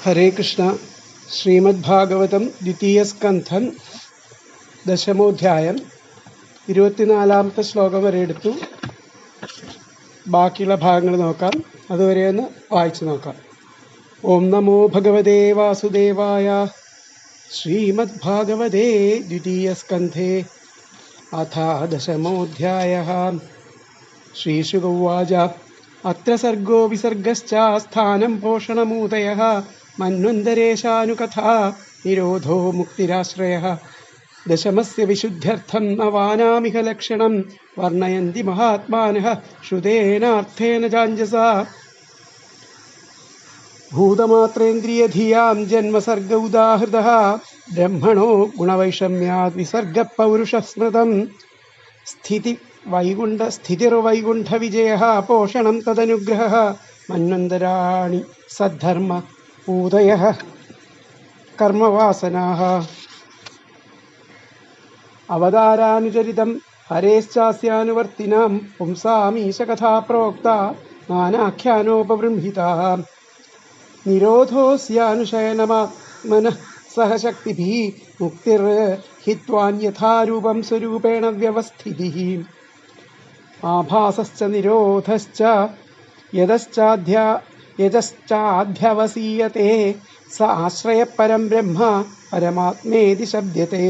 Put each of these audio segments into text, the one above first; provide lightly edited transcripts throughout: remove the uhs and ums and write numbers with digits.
ഹരേ കൃഷ്ണ. ശ്രീമദ്ഭാഗവതം ദ്വിതീയസ്കന്ധം ദശമോധ്യായം 24-ാമത്തെ ശ്ലോകം വരെ എടുത്തു. ബാക്കിയുള്ള ഭാഗങ്ങൾ നോക്കാം. അതുവരെ ഒന്ന് വായിച്ചു നോക്കാം. ഓം നമോ ഭഗവതേ വാസുദേവായ. ശ്രീമദ്ഭാഗവതേ ദ്വിതീയസ്കന്ധേ അഥ ദശമോധ്യായഃ. ശ്രീശുക ഉവാച അത്ര സർഗോ വിസർഗശ്ച സ്ഥാനം പോഷണമൂതയഃ മന്വന്തരേശാനുകഥാ നിരോധോ മുക്തിരാശ്രയഃ. ദശമസ്യ വിശുദ്ധ്യർത്ഥം നവാനാമിഹ ലക്ഷണം വർണ്ണയന്തി മഹാത്മാനഃ ശ്രുതേനാർത്ഥേന ചാഞ്ജസാ. ഭൂതമാത്രേന്ദ്രിയധിയാം ജന്മസർഗ ഉദാഹൃതഃ ബ്രഹ്മണോ ഗുണവൈഷമ്യാദ് വിസർഗ പൗരുഷ സ്മൃതം. സ്ഥിതിർവൈകുണ്ഠ വിജയഃ പോഷണം തദനുഗ്രഹഃ മന്വന്തരാണി സദ്ധർമ്മ ഊതയഃ കർമ്മവാസനാഃ. അവതാരാനുചരിതം ഹരേശ്ചാസ്യാനുവർത്തിനാം പുംസാമീശകഥാ പ്രോക്ത നാനാഖ്യാനോപബൃംഹിതാ. നിരോധോസ്യാനുശയനമാത്മനഃ സഹ ശക്തിഭിഃ മുക്തിർഹിത്വാന്യഥാരൂപം സ്വരൂപേണ വ്യവസ്ഥിതിഃ. ആഭാസശ്ച നിരോധശ്ച യതശ്ചാധ്യവസീയത്തെ സ ആശ്രയപരം ബ്രഹ്മ പരമാത്മേതി ശബ്ദത്തെ.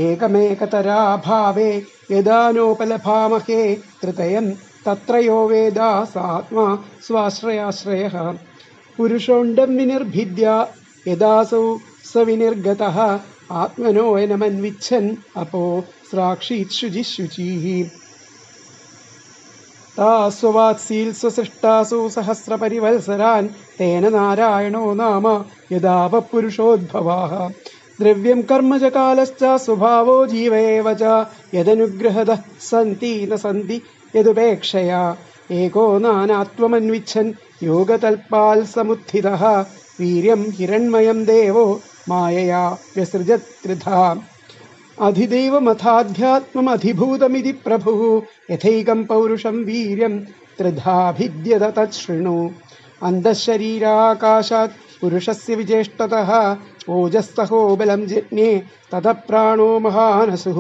ഏകമേകതരാഭാവേ യദാ നോപലഭാമഹേ തൃതയം തത്രയോ വേദ സാത്മാ സ്വാശ്രയാശ്രയഃ. പുരുഷോണ്ഡം വിനിർഭിദ്യ യദാസൗ സവിനിർഗതഃ ആത്മനോയനമന്വിച്ഛൻ അപോ സ്രാക്ഷീത് ശുചിഃ. താസ്വവാത്സീൽ സ്വസൃഷ്ടാസു സഹസ്രപരിവത്സരാൻ തേന നാരായണോ നാമ യദാപപുരുഷോദ്ഭവഃ. ദ്രവ്യം കർമ്മ ച കാലശ്ച സ്വഭാവോ ജീവ ഏവ ച യദനുഗ്രഹതഃ സന്തി ന സന്തി യദുപേക്ഷയാ. ഏകോ നാനാത്വമന്വിച്ഛൻ യോഗതൽപാൽ സമുത്ഥിതഃ വീര്യം ഹിരണ്മയം ദേവോ മായയാ വ്യസൃജത് ത്രിധാ. അധിദൈവമഥാധ്യാത്മമധിഭൂതമിതി പ്രഭുഃ യഥൈകം പൗരുഷം വീര്യം ത്രിധാ ഭിദ്യത തച്ഛൃണു. അന്തഃശരീരാകാശാത് പുരുഷസ്യ വിചേഷ്ടതഃ ഓജസ്സഹോ ബലം ജജ്ഞേ തതഃ പ്രാണോ മഹാനസുഃ.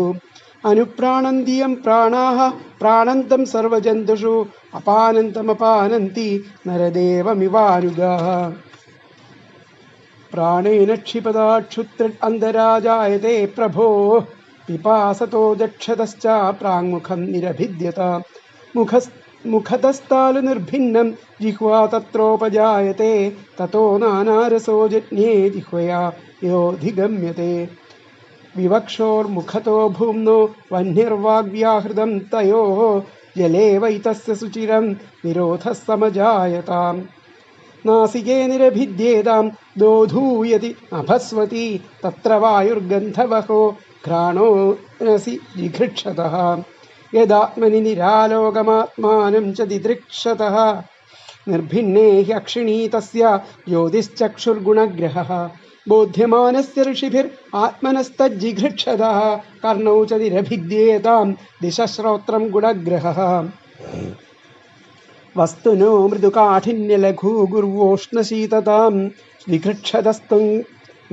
അനുപ്രാണന്തിയം പ്രാണാഃ പ്രാണന്തം സർവജന്തുഷു അപാനന്തമപാനന്തി നരദേവമിവാനുഗാഃ. പ്രാണേന ക്ഷിപതാക്ഷുത്രിട് അന്തരാജായത്തെ പ്രഭോ പിപാസതോ ദക്ഷതശ്ച പ്രാങ്മുഖം നിരഭിദ്യത. മുഖതസ്താലു നിർഭിന്നം ജിഹ്വാ തത്രോപജായത്തെ തതോ നാനാരസോ ജജ്ഞേ ജിഹ്വയാ യോധിഗമ്യത്തെ. വിവക്ഷോർമുഖതോ ഭൂമ്നോ വഹ്നിർവാഗ്വ്യാഹൃതം തയോഃ ജലേ വൈതസ്യ സുചിരം നിരോധഃ സമജായതാം. നാസികേ നിരഭിദ്യേതാം ദോധൂയതി അഭസ്വതി തത്ര വായുർഗന്ധവഹോ ഘ്രാണോനസി ജിഘൃക്ഷതഃ. യദാത്മനി നിരാലോകമാത്മാനം ച ദിദൃക്ഷതഃ നിർഭിന്നേ ഹ്യക്ഷിണീ തസ്യ ജ്യോതിശ്ചക്ഷുർഗുണഗ്രഹഃ. ബോധ്യമാനസ്യ ഋഷിഭിർ ആത്മനസ്തജ്ജിഘൃക്ഷതഃ കർണൗ ച നിരഭിദ്യേതാം ദിശശ്രോത്രം ഗുണഗ്രഹഃ. വസ്തുനോ മൃദുകാഠിന്യലഘൂ ഗുർവോഷ്ണശീതതാം വിഘൃക്ഷതസ്തും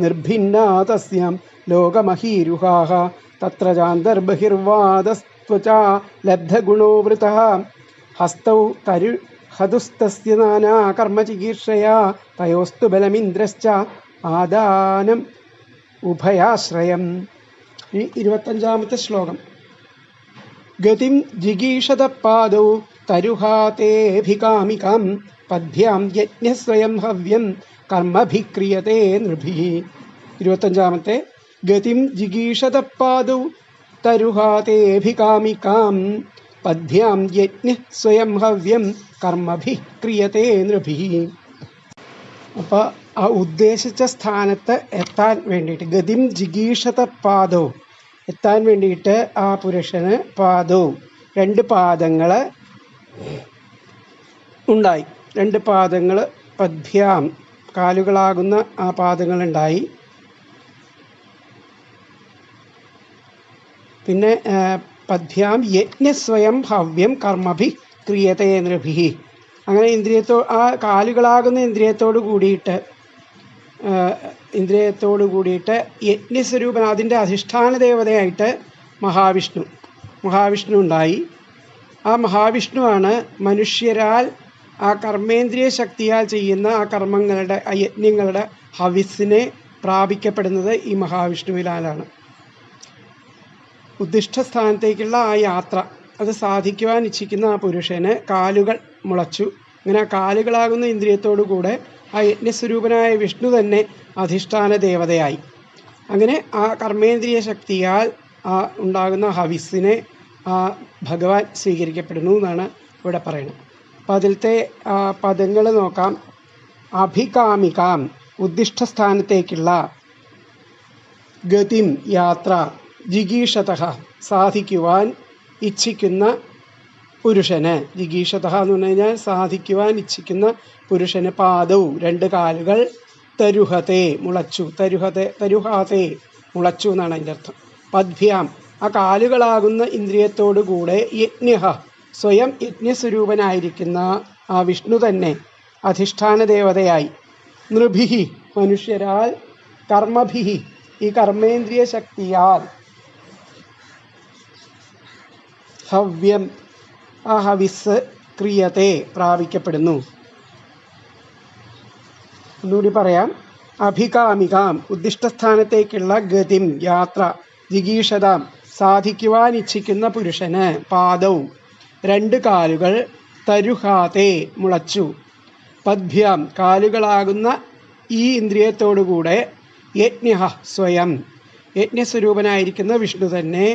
നിർഭിന്നാ തസ്യാം ലോകമഹീരുഹാഃ. തത്ര ചാന്തർബഹിർവാദസ്ത്വചാ ലബ്ധഗുണോ വൃതഃ ഹസ്തൗ തരുഹതുസ്തസ്യ നാനാ കർമ്മചികീർഷയാ തയോസ്തു ബലമിന്ദ്രശ്ച ആദാനം ഉഭയാശ്രയം. 25-ാമത്തെ ഗതിം ജിഗീഷത പാദൗ തരുഹാതേഭികാമികാം പദ്ഭ്യാം യജ്ഞ സ്വയം ഹവ്യം കർമ്മഭിഃ ക്രിയതേ നൃഭിഃ. 25-ാമത്തെ ഗതിം ജിഗീഷത പാദൗ തരുഹാതേഭികാമികാം പദ്ഭ്യാം യജ്ഞ സ്വയം ഹവ്യം കർമ്മഭിഃ ക്രിയതേ നൃഭിഃ. അപ്പോൾ ആ ഉദ്ദേശിച്ച സ്ഥാനത്ത് എത്താൻ വേണ്ടിയിട്ട് ഗതിം ജിഗീഷത പാദൗ എത്താൻ വേണ്ടിയിട്ട് ആ പുരുഷന് പാദൗ 2 പാദങ്ങൾ ഉണ്ടായി. 2 പാദങ്ങൾ പദ്ഭ്യാം കാലുകളാകുന്ന ആ പാദങ്ങളുണ്ടായി. പിന്നെ പദ്ഭ്യാം യജ്ഞസ്വയം ഹവ്യം കർമ്മഭി ക്രിയത്തെ നൃഭിഹി. അങ്ങനെ ആ കാലുകളാകുന്ന ഇന്ദ്രിയത്തോട് കൂടിയിട്ട് യജ്ഞസ്വരൂപൻ, അതിൻ്റെ അധിഷ്ഠാന ദേവതയായിട്ട് മഹാവിഷ്ണു ഉണ്ടായി. ആ മഹാവിഷ്ണുവാണ് മനുഷ്യരാൽ ആ കർമ്മേന്ദ്രിയ ശക്തിയാൽ ചെയ്യുന്ന ആ കർമ്മങ്ങളുടെ, ആ യജ്ഞങ്ങളുടെ ഹവിസ്സിനെ പ്രാപിക്കപ്പെടുന്നത് ഈ മഹാവിഷ്ണുവിലാലാണ്. ഉദ്ദിഷ്ടസ്ഥാനത്തേക്കുള്ള ആ യാത്ര അത് സാധിക്കുവാൻ ഇച്ഛിക്കുന്ന ആ പുരുഷന് കാലുകൾ മുളച്ചു. അങ്ങനെ ആ കാലുകളാകുന്ന ഇന്ദ്രിയത്തോടു കൂടെ ആ യജ്ഞസ്വരൂപനായ വിഷ്ണു തന്നെ അധിഷ്ഠാന ദേവതയായി. അങ്ങനെ ആ കർമ്മേന്ദ്രിയ ശക്തിയാൽ ആ ഉണ്ടാകുന്ന ഹവിസ്സിനെ ആ ഭഗവാൻ സ്വീകരിക്കപ്പെടുന്നു എന്നാണ് ഇവിടെ പറയുന്നത്. അപ്പം അതിലത്തെ പദങ്ങൾ നോക്കാം. അഭികാമികാം, ഉദ്ദിഷ്ടസ്ഥാനത്തേക്കുള്ള, ഗതിം യാത്ര, ജിഗീഷതഃ സാധിക്കുവാൻ ഇച്ഛിക്കുന്ന പുരുഷന്, ജിഗീഷതഃ എന്ന് പറഞ്ഞു കഴിഞ്ഞാൽ സാധിക്കുവാൻ ഇച്ഛിക്കുന്ന പുരുഷന്, പാദവും രണ്ട് കാലുകൾ, തരുഹത്തെ മുളച്ചു, തരുഹാതെ മുളച്ചു എന്നാണ് അതിൻ്റെ അർത്ഥം. പദ്ഭ്യാം ആ കാലുകളാകുന്ന ഇന്ദ്രിയത്തോടുകൂടെ യജ്ഞഃ സ്വയം യജ്ഞസ്വരൂപനായിരിക്കുന്ന ആ വിഷ്ണു തന്നെ അധിഷ്ഠാന ദേവതയായി. നൃഭിഹി മനുഷ്യരാൽ, കർമ്മഭിഹി ഈ കർമ്മേന്ദ്രിയ ശക്തിയാൽ, ഹവ്യം ആ ഹവിസ് ക്രിയത്തെ പ്രാപിക്കപ്പെടുന്നു. ഒന്നുകൂടി പറയാം. അഭികാമികാം ഉദ്ദിഷ്ടസ്ഥാനത്തേക്കുള്ള ഗതിം യാത്ര, ജിഗീഷതാം സാധിക്കുവാൻ ഇച്ഛിക്കുന്ന പുരുഷന്, പാദവും രണ്ട് കാലുകൾ, തരുഹാതെ മുളച്ചു, പദ്ഭ്യാം കാലുകളാകുന്ന ഈ ഇന്ദ്രിയത്തോടുകൂടെ യജ്ഞഃ സ്വയം യജ്ഞസ്വരൂപനായിരിക്കുന്ന വിഷ്ണു തന്നെ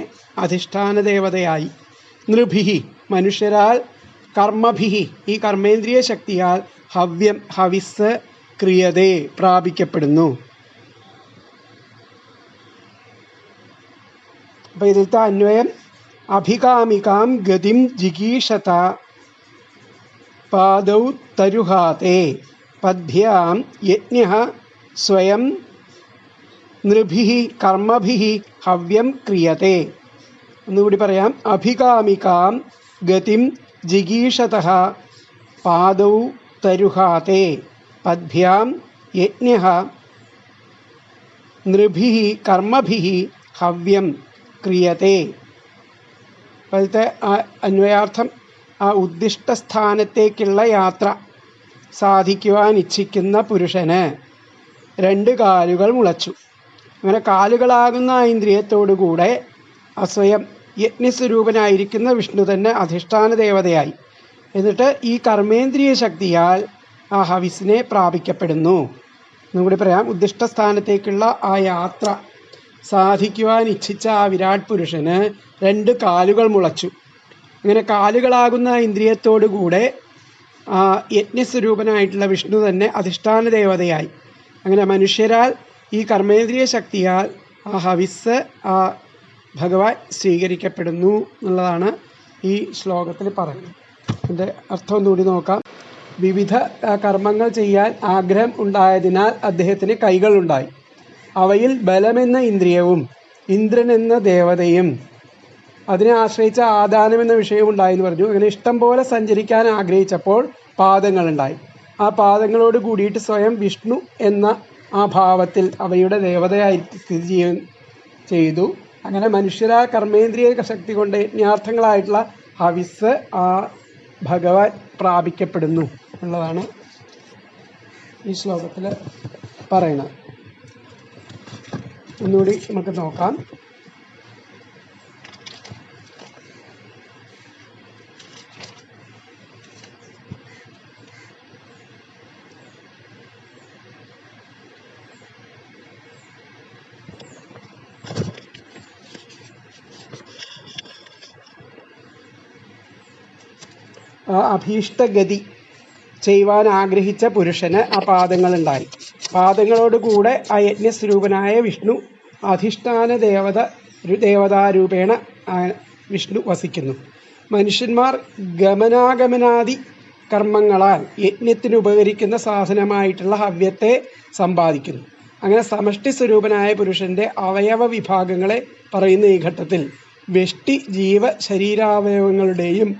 അധിഷ്ഠാന ദേവതയായി. നൃഭിഹി മനുഷ്യരാൽ, കർമ്മഭിഹി ഈ കർമ്മേന്ദ്രിയ ശക്തിയാൽ, ഹവ്യം ഹവിസ് ക്രിയതേ പ്രാപിക്കപ്പെടുന്നു. അപ്പം ഇതിലത്തെ അന്വയം അഭികാമികാം ഗതിം ജിഗീഷത പാദൗ തരുഹാതെ പദ്ഭ്യാം യജ്ഞഃ സ്വയം നൃഭിഹി കർമ്മഭിഹി ഹവ്യം ക്രിയത്തെ. ഒന്നുകൂടി പറയാം. അഭികാമികാം ഗതിം ജിഗീഷതഃ പാദൗ തരുഹാതെ പദ്ഭ്യാം യജ്ഞഃ നൃഭിഹി കർമ്മഭിഹി ഹവ്യം ക്രിയത്തെ. അപ്പോഴത്തെ അന്വയാർത്ഥം ആ ഉദ്ദിഷ്ടസ്ഥാനത്തേക്കുള്ള യാത്ര സാധിക്കുവാൻ ഇച്ഛിക്കുന്ന പുരുഷന് രണ്ട് കാലുകൾ മുളച്ചു. അങ്ങനെ കാലുകളാകുന്ന ആ ഇന്ദ്രിയത്തോടുകൂടെ സ്വയം യജ്ഞസ്വരൂപനായിരിക്കുന്ന വിഷ്ണു തന്നെ അധിഷ്ഠാന ദേവതയായി. എന്നിട്ട് ഈ കർമ്മേന്ദ്രിയ ശക്തിയാൽ ആ ഹവിസിനെ പ്രാപിക്കപ്പെടുന്നു. എന്നുകൂടി പറയാം. ഉദ്ദിഷ്ടസ്ഥാനത്തേക്കുള്ള ആ യാത്ര സാധിക്കുവാൻ ഇച്ഛിച്ച ആ വിരാട് പുരുഷന് രണ്ട് കാലുകൾ മുളച്ചു. അങ്ങനെ കാലുകളാകുന്ന ഇന്ദ്രിയത്തോടുകൂടെ ആ യജ്ഞസ്വരൂപനായിട്ടുള്ള വിഷ്ണു തന്നെ അധിഷ്ഠാന ദേവതയായി. അങ്ങനെ മനുഷ്യരാൽ ഈ കർമ്മേന്ദ്രിയ ശക്തിയാൽ ആ ഹവിസ് ആ ഭഗവാൻ സ്വീകരിക്കപ്പെടുന്നു എന്നുള്ളതാണ് ഈ ശ്ലോകത്തിൽ പറയുന്നത്. അതിൻ്റെ അർത്ഥം ഒന്നുകൂടി നോക്കാം. വിവിധ കർമ്മങ്ങൾ ചെയ്യാൻ ആഗ്രഹം ഉണ്ടായതിനാൽ അദ്ദേഹത്തിന് കൈകളുണ്ടായി. അവയിൽ ബലമെന്ന ഇന്ദ്രിയവും ഇന്ദ്രൻ എന്ന ദേവതയും അതിനെ ആശ്രയിച്ച ആദാനം എന്ന വിഷയവും ഉണ്ടായെന്ന് പറഞ്ഞു. അങ്ങനെ ഇഷ്ടം പോലെ സഞ്ചരിക്കാൻ ആഗ്രഹിച്ചപ്പോൾ പാദങ്ങളുണ്ടായി. ആ പാദങ്ങളോട് കൂടിയിട്ട് സ്വയം വിഷ്ണു എന്ന ആ ഭാവത്തിൽ അവയുടെ ദേവതയായി സ്ഥിതി ചെയ്തു. അങ്ങനെ മനുഷ്യരാ കർമ്മേന്ദ്രിയ ശക്തി കൊണ്ട് യജ്ഞാർത്ഥങ്ങളായിട്ടുള്ള ഹവിസ് ആ ഭഗവാൻ പ്രാപിക്കപ്പെടുന്നു എന്നുള്ളതാണ് ഈ ശ്ലോകത്തിൽ പറയുന്നത്. ഒന്നുകൂടി നമുക്ക് നോക്കാം. ആ അഭീഷ്ടഗതി ചെയ്യുവാൻ ആഗ്രഹിച്ച പുരുഷന് ആ പാദങ്ങളുണ്ടായി. പാദങ്ങളോടുകൂടെ ആ യജ്ഞസ്വരൂപനായ വിഷ്ണു അധിഷ്ഠാന ദേവതാരൂപേണ വിഷ്ണു വസിക്കുന്നു. മനുഷ്യന്മാർ ഗമനാഗമനാദി കർമ്മങ്ങളാൽ യജ്ഞത്തിന് ഉപകരിക്കുന്ന സാധനമായിട്ടുള്ള ഹവ്യത്തെ സമ്പാദിക്കുന്നു. അങ്ങനെ സമഷ്ടി സ്വരൂപനായ പുരുഷൻ്റെ അവയവ വിഭാഗങ്ങളെ പറയുന്ന ഈ ഘട്ടത്തിൽ വ്യഷ്ടി ജീവ ശരീരാവയവങ്ങളുടെയും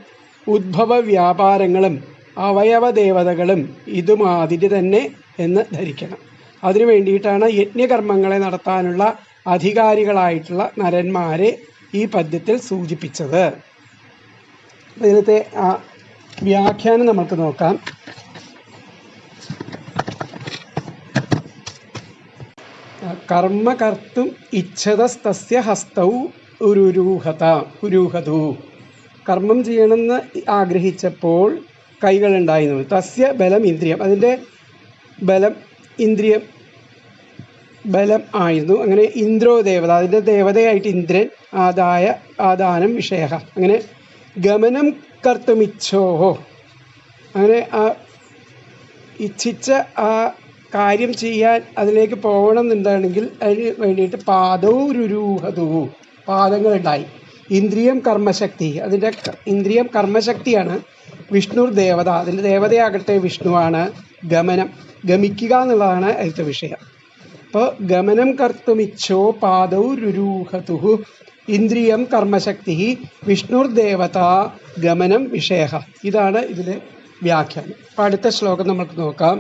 ഉദ്ഭവ വ്യാപാരങ്ങളും അവയവദേവതകളും ഇതുമാതിരി തന്നെ എന്ന് ധരിക്കണം. അതിനു വേണ്ടിയിട്ടാണ് യജ്ഞകർമ്മങ്ങളെ നടത്താനുള്ള അധികാരികളായിട്ടുള്ള നരന്മാരെ ഈ പദ്യത്തിൽ സൂചിപ്പിച്ചത്. ഇതിലത്തെ വ്യാഖ്യാനം നമുക്ക് നോക്കാം. കർമ്മകർത്തും ഇച്ഛതസ്തസ്യ ഹസ്തൗ ഉരുഹതു. കർമ്മം ചെയ്യണമെന്ന് ആഗ്രഹിച്ചപ്പോൾ കൈകളുണ്ടായിരുന്നു. തസ്യ ബലം ഇന്ദ്രിയം, അതിൻ്റെ ബലം ഇന്ദ്രിയം ബലം ആയിരുന്നു. അങ്ങനെ ഇന്ദ്രോ ദേവത, അതിൻ്റെ ദേവതയായിട്ട് ഇന്ദ്രൻ, ആദാനം വിഷയ. അങ്ങനെ ഗമനം കർത്തുമിച്ഛോഹോ, അങ്ങനെ ഇച്ഛിച്ച ആ കാര്യം ചെയ്യാൻ അതിലേക്ക് പോകണം എന്നുണ്ടാണെങ്കിൽ അതിന് വേണ്ടിയിട്ട് പാദൗരുഹതു, പാദങ്ങളുണ്ടായി. ഇന്ദ്രിയം കർമ്മശക്തി, അതിൻ്റെ ഇന്ദ്രിയം കർമ്മശക്തിയാണ്. വിഷ്ണു ദേവത, അതിൻ്റെ ദേവതയാകട്ടെ വിഷ്ണുവാണ്. ഗമനം, ഗമിക്കുക എന്നുള്ളതാണ് അതിലത്തെ വിഷയം. അപ്പോൾ ഗമനം കർത്തുമിച്ഛോ പാദൗരുഹതു, ഇന്ദ്രിയം കർമ്മശക്തി, വിഷ്ണുർദേവത, ഗമനം വിഷയ. ഇതാണ് ഇതിലെ വ്യാഖ്യാനം. അപ്പോൾ അടുത്ത ശ്ലോകം നമുക്ക് നോക്കാം.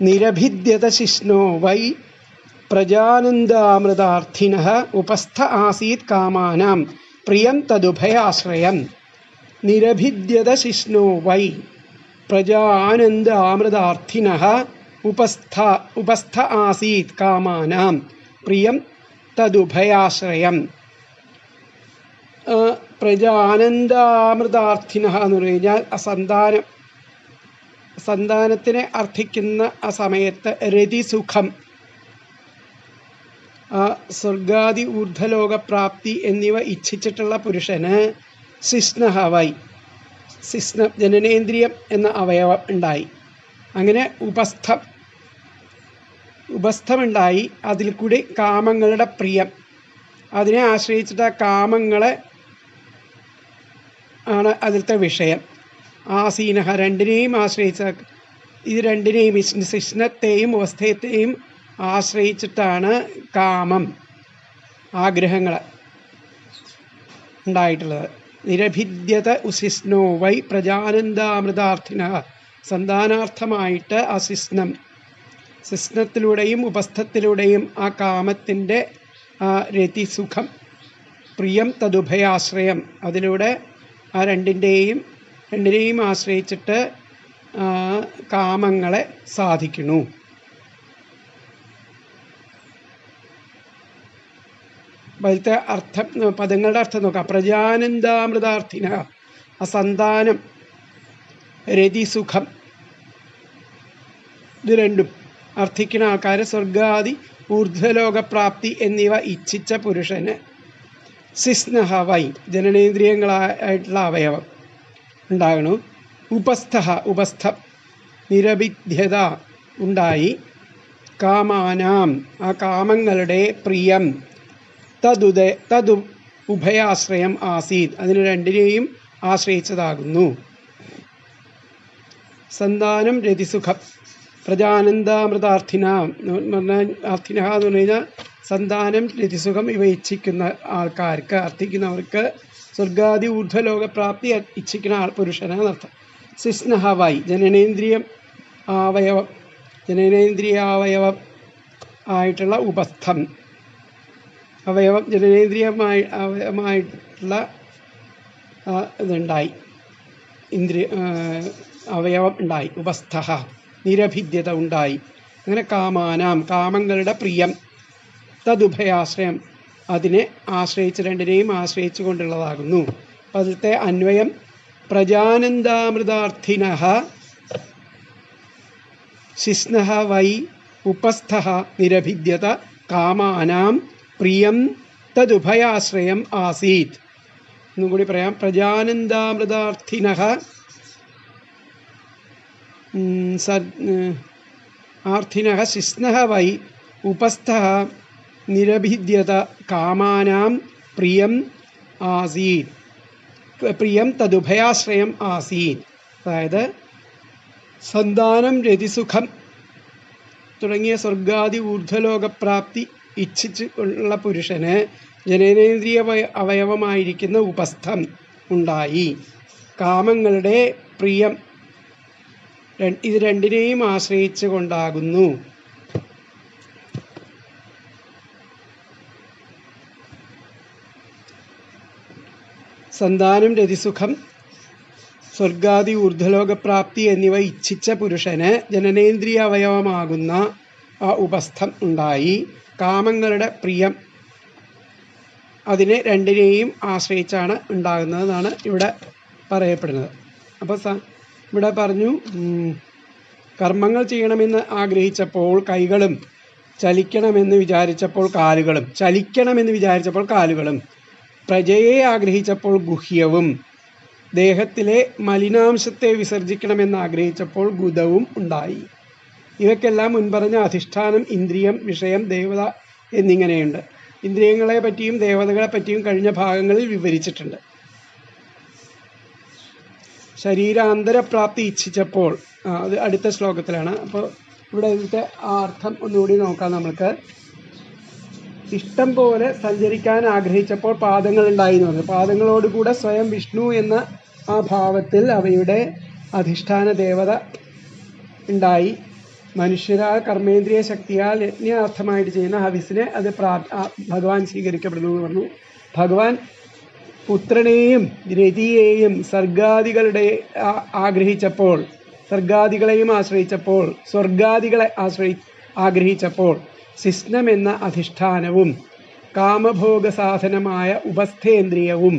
നിരഭിദ്യത ശിഷ്ണോ വൈ പ്രജാനന്ദാമൃതാർത്ഥിനഃ ഉപസ്ഥ ആസീത് കാമാനാം പ്രിയം തദുഭയാശ്രയം. നിരഭിദ്യത ശിഷ്ണോ വൈ പ്രജാനന്ദാമൃതാർത്ഥിനഃ ഉപസ്ഥ ആസീത് കാമാനാം പ്രിയം തദുഭയാശ്രയം. പ്രജാനന്ദാമൃതാർത്ഥിനഃ എന്ന് പറഞ്ഞു കഴിഞ്ഞാൽ സന്താനത്തിനെ അർത്ഥിക്കുന്ന ആ സമയത്ത് രതിസുഖം, സ്വർഗാദി ഊർധ്വലോകപ്രാപ്തി എന്നിവ ഇച്ഛിച്ചിട്ടുള്ള പുരുഷന് ശിഷ്ണഃ വൈ, ജനനേന്ദ്രിയം എന്ന അവയവം ഉണ്ടായി. അങ്ങനെ ഉപസ്ഥമുണ്ടായി. അതിൽ കൂടി കാമങ്ങളുടെ പ്രിയം, അതിനെ ആശ്രയിച്ചിട്ട് ആ കാമങ്ങളെ ആണ് അതിലത്തെ വിഷയം. ആസീനഃ, രണ്ടിനെയും ആശ്രയിച്ച, ഇത് രണ്ടിനെയും ശിഷ്ണത്തെയും ഉപസ്ഥയെയും ആശ്രയിച്ചിട്ടാണ് കാമം, ആഗ്രഹങ്ങൾ ഉണ്ടായിട്ടുള്ളത്. നിരഭിദ്യത ഉശിഷ്ണോ വൈ പ്രജാനന്ദാമൃതാർത്ഥിന, സന്താനാർത്ഥമായിട്ട് ആ ശിഷ്ണത്തിലൂടെയും ഉപസ്ഥത്തിലൂടെയും ആ കാമത്തിൻ്റെ രതിസുഖം, പ്രിയം തദുഭയാശ്രയം, അതിലൂടെ ആ രണ്ടിനെയും ആശ്രയിച്ചിട്ട് കാമങ്ങളെ സാധിക്കുന്നു. അതിലത്തെ അർത്ഥം, പദങ്ങളുടെ അർത്ഥം നോക്കാം. പ്രജാനന്ദാമൃതാർത്ഥിന, ആ സന്താനം, രതിസുഖം, ഇത് രണ്ടും അർത്ഥിക്കുന്ന ആൾക്കാർ, സ്വർഗാദി ഊർധ്വലോകപ്രാപ്തി എന്നിവ ഇച്ഛിച്ച പുരുഷന് ശിഷ്ണഃ വൈ, ജനനേന്ദ്രിയങ്ങളായിട്ടുള്ള അവയവം ഉണ്ടാകണു. ഉപസ്ഥം, നിരഭിദ്യത ഉണ്ടായി. കാമാനാം, ആ കാമങ്ങളുടെ പ്രിയം, തദു ഉഭയാശ്രയം ആസീത്, അതിന് രണ്ടിനെയും ആശ്രയിച്ചതാകുന്നു. സന്താനം രതിസുഖം, പ്രജാനന്ദാമൃതാർത്ഥിന എന്ന് പറഞ്ഞു കഴിഞ്ഞാൽ സന്താനം രതിസുഖം ഇവ ഇച്ഛിക്കുന്ന ആൾക്കാർക്ക്, അർത്ഥിക്കുന്നവർക്ക് സ്വർഗാദി ഊർധ്വലോകപ്രാപ്തി ഇച്ഛിക്കുന്ന പുരുഷനാണ് അർത്ഥം. ശിഷ്ണഃ വൈ, ജനനേന്ദ്രിയാവയവം ആയിട്ടുള്ള ഉപസ്ഥം അവയവം, ജനനേന്ദ്രിയമായിട്ടുള്ള ഇതുണ്ടായി, അവയവം ഉണ്ടായി. ഉപസ്ഥഃ, നിരഭിദ്യത ഉണ്ടായി. അങ്ങനെ കാമാനാം, കാമങ്ങളുടെ പ്രിയം, തദുഭയാശ്രയം, അതിനെ ആശ്രയിച്ച്, രണ്ടിനെയും ആശ്രയിച്ചു കൊണ്ടുള്ളതാകുന്നു. അപ്പം അതിലത്തെ അന്വയം പ്രജാനന്ദാമൃതാർത്ഥിനഃ ശിഷ്ണഃ വൈ ഉപസ്ഥഃ നിരഭിദ്യത കാമാനാം പ്രിയം തദുഭയാശ്രയം ആസീത്. എന്നും കൂടി പറയാം. പ്രജാനന്ദാമൃതാർത്ഥിനഃ ആർത്ഥിനഃ ശിഷ്ണഃ വൈ ഉപസ്ഥഃ നിരഭിദ്യത കാമാനാം പ്രിയം ആസീത്, പ്രിയം തദുഭയാശ്രയം ആസീത്. അതായത് സന്താനം രതിസുഖം തുടങ്ങിയ സ്വർഗാദി ഊർധ്വലോകപ്രാപ്തി ഇച്ഛിച്ച് ഉള്ള പുരുഷന് ജനനേന്ദ്രിയ അവയവമായിരിക്കുന്ന ഉപസ്ഥം ഉണ്ടായി. കാമങ്ങളുടെ പ്രിയം ഇത് രണ്ടിനെയും ആശ്രയിച്ചു കൊണ്ടാകുന്നു. സന്താനം രതിസുഖം സ്വർഗാദി ഊർധ്വലോകപ്രാപ്തി എന്നിവ ഇച്ഛിച്ച പുരുഷന് ജനനേന്ദ്രിയ അവയവമാകുന്ന ആ ഉപസ്ഥം ഉണ്ടായി. കാമങ്ങളുടെ പ്രിയം അതിനെ രണ്ടിനെയും ആശ്രയിച്ചാണ് ഉണ്ടാകുന്നതെന്നാണ് ഇവിടെ പറയപ്പെടുന്നത്. അപ്പോൾ ഇവിടെ പറഞ്ഞു, കർമ്മങ്ങൾ ചെയ്യണമെന്ന് ആഗ്രഹിച്ചപ്പോൾ കൈകളും, ചലിക്കണമെന്ന് വിചാരിച്ചപ്പോൾ കാലുകളും, ചലിക്കണമെന്ന് വിചാരിച്ചപ്പോൾ കാലുകളും, പ്രജയെ ആഗ്രഹിച്ചപ്പോൾ ഗുഹ്യവും, ദേഹത്തിലെ മലിനാംശത്തെ വിസർജിക്കണമെന്ന് ആഗ്രഹിച്ചപ്പോൾ ഗുദവും ഉണ്ടായി. ഇവയ്ക്കെല്ലാം മുൻപറഞ്ഞ അധിഷ്ഠാനം, ഇന്ദ്രിയം, വിഷയം, ദേവത എന്നിങ്ങനെയുണ്ട്. ഇന്ദ്രിയങ്ങളെ പറ്റിയും ദേവതകളെ പറ്റിയും കഴിഞ്ഞ ഭാഗങ്ങളിൽ വിവരിച്ചിട്ടുണ്ട്. ശരീരാന്തരപ്രാപ്തി ഇച്ഛിച്ചപ്പോൾ, അത് അടുത്ത ശ്ലോകത്തിലാണ്. അപ്പോൾ ഇവിടെ ഇതിൻ്റെ അർത്ഥം ഒന്നുകൂടി നോക്കാം നമുക്ക്. ഇഷ്ടം പോലെ സഞ്ചരിക്കാൻ ആഗ്രഹിച്ചപ്പോൾ പാദങ്ങൾ ഉണ്ടായി എന്ന് പറഞ്ഞു. പാദങ്ങളോടുകൂടെ സ്വയം വിഷ്ണു എന്ന ആ ഭാവത്തിൽ അവയുടെ അധിഷ്ഠാന ദേവത ഉണ്ടായി. മനുഷ്യരാൽ കർമ്മേന്ദ്രിയ ശക്തിയാൽ യജ്ഞാർത്ഥമായിട്ട് ചെയ്യുന്ന ഹവിസിനെ അത് ഭഗവാൻ സ്വീകരിക്കപ്പെടുന്നു എന്ന് പറഞ്ഞു. ഭഗവാൻ പുത്രനെയും രതിയെയും സർഗാദികളുടെ ആഗ്രഹിച്ചപ്പോൾ, സർഗാദികളെയും ആശ്രയിച്ചപ്പോൾ, സ്വർഗാദികളെ ആഗ്രഹിച്ചപ്പോൾ സിസ്നം എന്ന അധിഷ്ഠാനവും കാമഭോഗ സാധനമായ ഉപസ്ഥേന്ദ്രിയവും